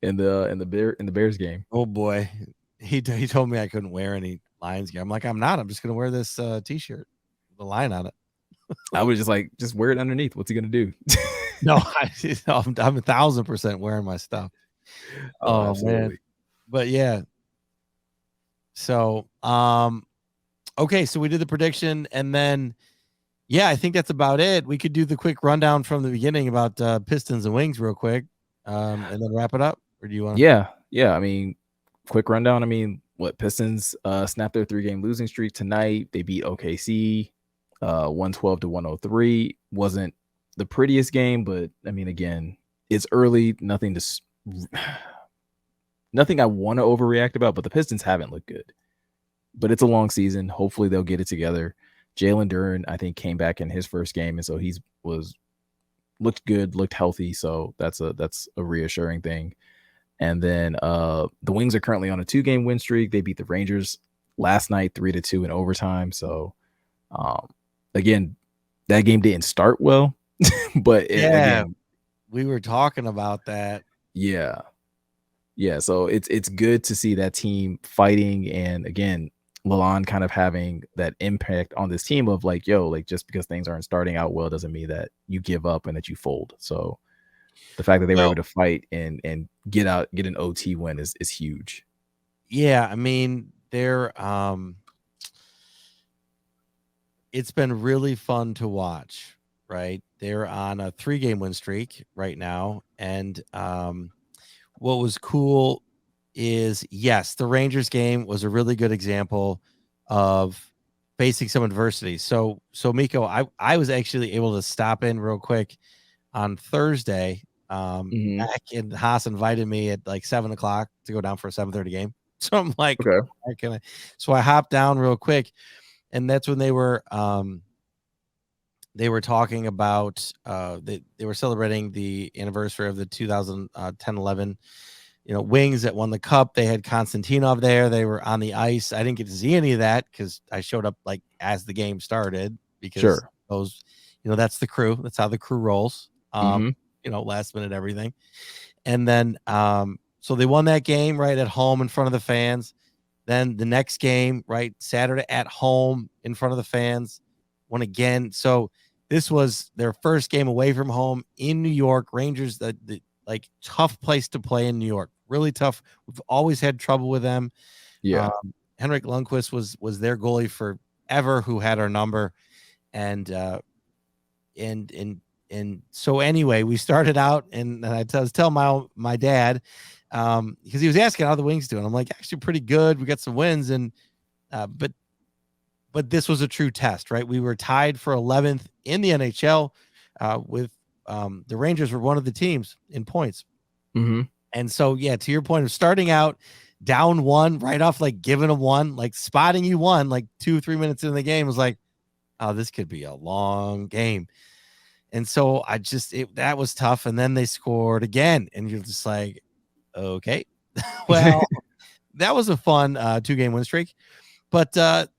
Speaker 2: in the Bears game.
Speaker 1: Oh boy, he told me I couldn't wear any Lions gear. I'm like, I'm not. I'm just gonna wear this t-shirt, with the line on it.
Speaker 2: I was just wear it underneath. What's he gonna do?
Speaker 1: No, I'm 1,000% wearing my stuff. Oh man, but yeah. So okay, so we did the prediction, and then. Yeah, I think that's about it. We could do the quick rundown from the beginning about Pistons and Wings real quick, and then wrap it up. Or do you want?
Speaker 2: Yeah. I mean, quick rundown. I mean, Pistons snapped their 3-game losing streak tonight. They beat OKC 112-103. Wasn't the prettiest game, but I mean, again, it's early. Nothing I want to overreact about. But the Pistons haven't looked good. But it's a long season. Hopefully, they'll get it together. Jalen Duren, I think, came back in his first game, and so looked good, looked healthy. So that's a reassuring thing. And then the Wings are currently on a 2-game win streak. They beat the Rangers last night 3-2 in overtime. So again, that game didn't start well, but again,
Speaker 1: we were talking about that.
Speaker 2: Yeah. So it's good to see that team fighting, and again, Lalonde kind of having that impact on this team of like, just because things aren't starting out well doesn't mean that you give up and that you fold. So the fact that they were able to fight and get an OT win is huge.
Speaker 1: Yeah, I mean, it's been really fun to watch, right? They're on a 3-game win streak right now, and what was cool is, yes, the Rangers game was a really good example of facing some adversity. So Miko, I was actually able to stop in real quick on Thursday. Back, and Haas invited me at like 7:00 to go down for a 7:30 game. So I'm like, okay. So I hopped down real quick, and that's when they were talking about they were celebrating the anniversary of the 2010-11 Wings that won the cup. They had Konstantinov there. They were on the ice. I didn't get to see any of that because I showed up like as the game started because those, that's the crew. That's how the crew rolls. Last minute everything. And then, so they won that game right at home in front of the fans. Then the next game, right, Saturday at home in front of the fans, won again. So this was their first game away from home in New York. Rangers, the tough place to play in New York, really tough. We've always had trouble with them.
Speaker 2: Yeah,
Speaker 1: Henrik Lundqvist was their goalie forever, who had our number, and so anyway, we started out, and I was telling my dad, because he was asking how the Wings doing. I'm like, actually pretty good. We got some wins, and but this was a true test, right? We were tied for 11th in the NHL with the Rangers were one of the teams in points. And so, yeah, to your point of starting out down one right off, like giving them one, like spotting you one, like 2-3 minutes into the game was like, oh, this could be a long game. And so that was tough. And then they scored again. And you're just like, okay, well, that was a fun 2-game win streak. But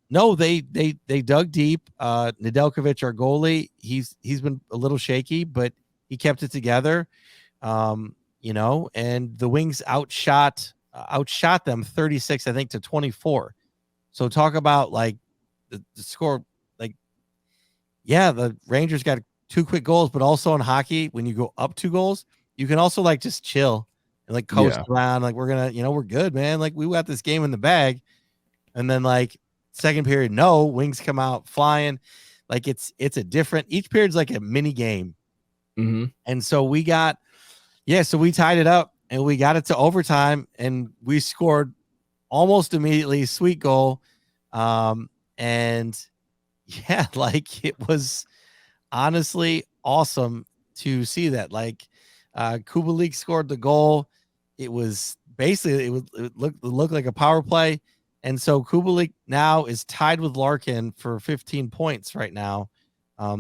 Speaker 1: no, they dug deep. Nedeljkovic, our goalie, he's been a little shaky, but he kept it together. And the Wings outshot them 36, I think, to 24. So talk about like the score. Like, yeah, the Rangers got 2 quick goals, but also in hockey, when you go up 2 goals, you can also like just chill and like coast around. Like we're gonna, we're good, man. Like we got this game in the bag. And then like second period, no, Wings come out flying. Like it's a different, each period's like a mini game. And so we tied it up and we got it to overtime and we scored almost immediately, sweet goal. And yeah, like it was honestly awesome to see that. Like Kubalik scored the goal. It was basically, it looked like a power play. And so Kubalik now is tied with Larkin for 15 points right now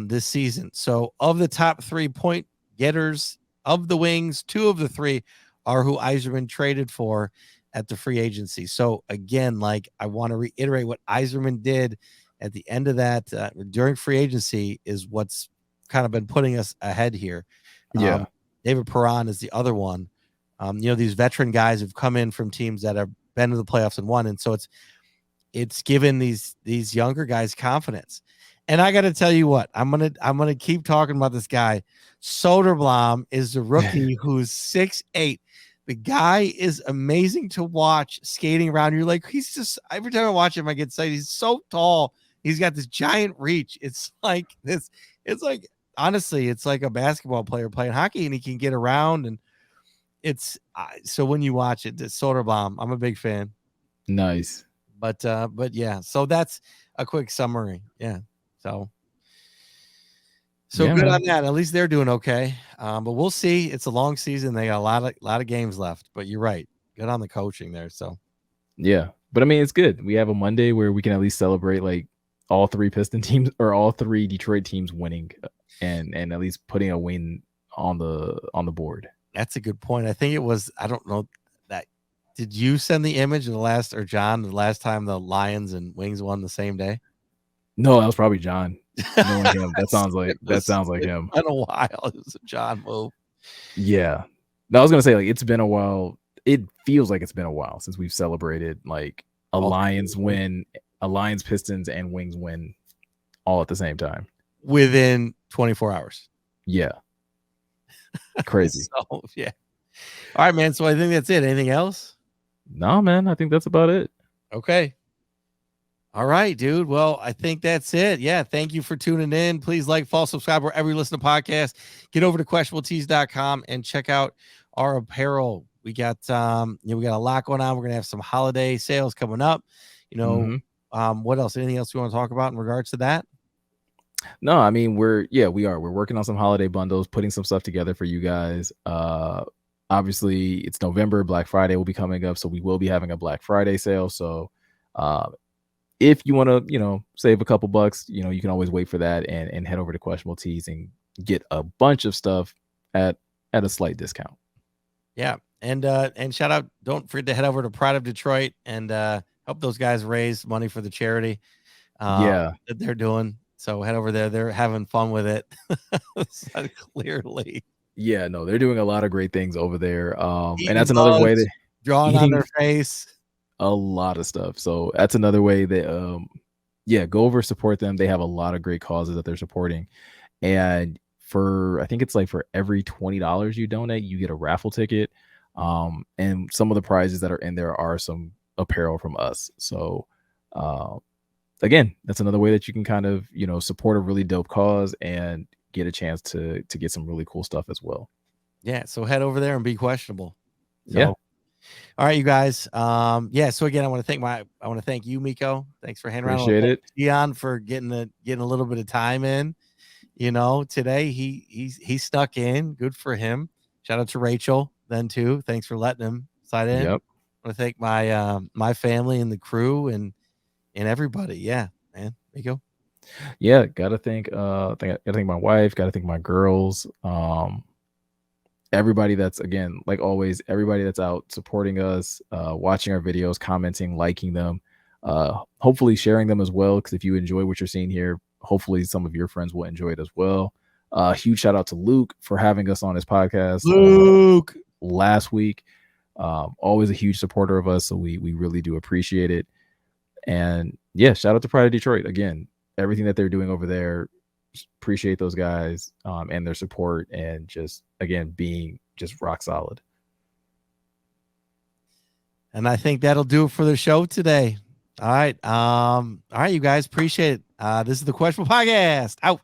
Speaker 1: this season. So of the top 3 point getters of the Wings, 2 of the 3 are who Yzerman traded for at the free agency. So again, like I want to reiterate what Yzerman did at the end of that during free agency is what's kind of been putting us ahead here. David Perron is the other one. These veteran guys have come in from teams that have been to the playoffs and won. And so it's given these younger guys confidence. And I got to tell you what, I'm going to keep talking about this guy. Soderblom is the rookie who's 6'8". The guy is amazing to watch skating around. You're like, he's just, every time I watch him, I get excited. He's so tall. He's got this giant reach. It's like this. It's like, honestly, it's like a basketball player playing hockey and he can get around. And it's so when you watch it, it's Soderblom. I'm a big fan.
Speaker 2: Nice.
Speaker 1: But yeah, so that's a quick summary. Yeah. So yeah, good on that. At least they're doing okay. But we'll see. It's a long season. They got a lot of games left, but you're right. Good on the coaching there. So
Speaker 2: yeah, but I mean, it's good. We have a Monday where we can at least celebrate like all 3 Piston teams or all 3 Detroit teams winning and at least putting a win on the board.
Speaker 1: That's a good point. I think it was, I don't know that. Did you send the image of the last time the Lions and Wings won the same day?
Speaker 2: No, that was probably John. Knowing him, that sounds like him.
Speaker 1: Been a while. It was a John move.
Speaker 2: Yeah. No, I was gonna say like it's been a while. It feels like it's been a while since we've celebrated like a Lions win, a Lions Pistons and Wings win all at the same time
Speaker 1: within 24 hours.
Speaker 2: Yeah. Crazy.
Speaker 1: So, yeah. All right, man. So I think that's it. Anything else?
Speaker 2: No, man. I think that's about it.
Speaker 1: Okay. All right, dude. Well, I think that's it. Yeah. Thank you for tuning in. Please like, follow, subscribe wherever you listen to podcasts. Get over to questionabletees.com and check out our apparel. We got we got a lot going on. We're gonna have some holiday sales coming up. What else? Anything else you want to talk about in regards to that?
Speaker 2: No, I mean we're working on some holiday bundles, putting some stuff together for you guys. Obviously it's November, Black Friday will be coming up, so we will be having a Black Friday sale. So if you want to save a couple bucks, you can always wait for that and head over to Questionable Tees and get a bunch of stuff at a slight discount.
Speaker 1: Yeah, And shout out, don't forget to head over to Pride of Detroit and help those guys raise money for the charity
Speaker 2: Yeah.
Speaker 1: that they're doing. So head over there. They're having fun with it. So clearly.
Speaker 2: Yeah, no, they're doing a lot of great things over there. And
Speaker 1: Eating
Speaker 2: that's another way
Speaker 1: bugs,
Speaker 2: that
Speaker 1: drawing on
Speaker 2: eating
Speaker 1: their face.
Speaker 2: a lot of stuff. So that's another way that yeah, go over, support them. They have a lot of great causes that they're supporting. And for I think it's like for every $20 you donate, you get a raffle ticket. And some of the prizes that are in there are some apparel from us. So again, that's another way that you can kind of, support a really dope cause and get a chance to get some really cool stuff as well.
Speaker 1: Yeah. So head over there and be questionable. So,
Speaker 2: Yeah.
Speaker 1: All right, you guys. Yeah. So again, I want to thank you, Miko. Thanks for hanging around.
Speaker 2: Appreciate it.
Speaker 1: Dion for getting a little bit of time in. Today he stuck in. Good for him. Shout out to Rachel then too. Thanks for letting him slide in.
Speaker 2: Yep.
Speaker 1: I want to thank my family and the crew and everybody. Yeah, man. Miko.
Speaker 2: Yeah, gotta thank my wife, gotta thank my girls, everybody that's, again, like always, everybody that's out supporting us, watching our videos, commenting, liking them, hopefully sharing them as well, because if you enjoy what you're seeing here, hopefully some of your friends will enjoy it as well. Huge shout out to Luke for having us on his podcast
Speaker 1: Luke
Speaker 2: last week. Always a huge supporter of us, so we really do appreciate it. And yeah, shout out to Pride of Detroit again. Everything that they're doing over there, appreciate those guys and their support, and just again being just rock solid.
Speaker 1: And I think that'll do it for the show today. All right, you guys, appreciate it. This is the Questionable Podcast. Out.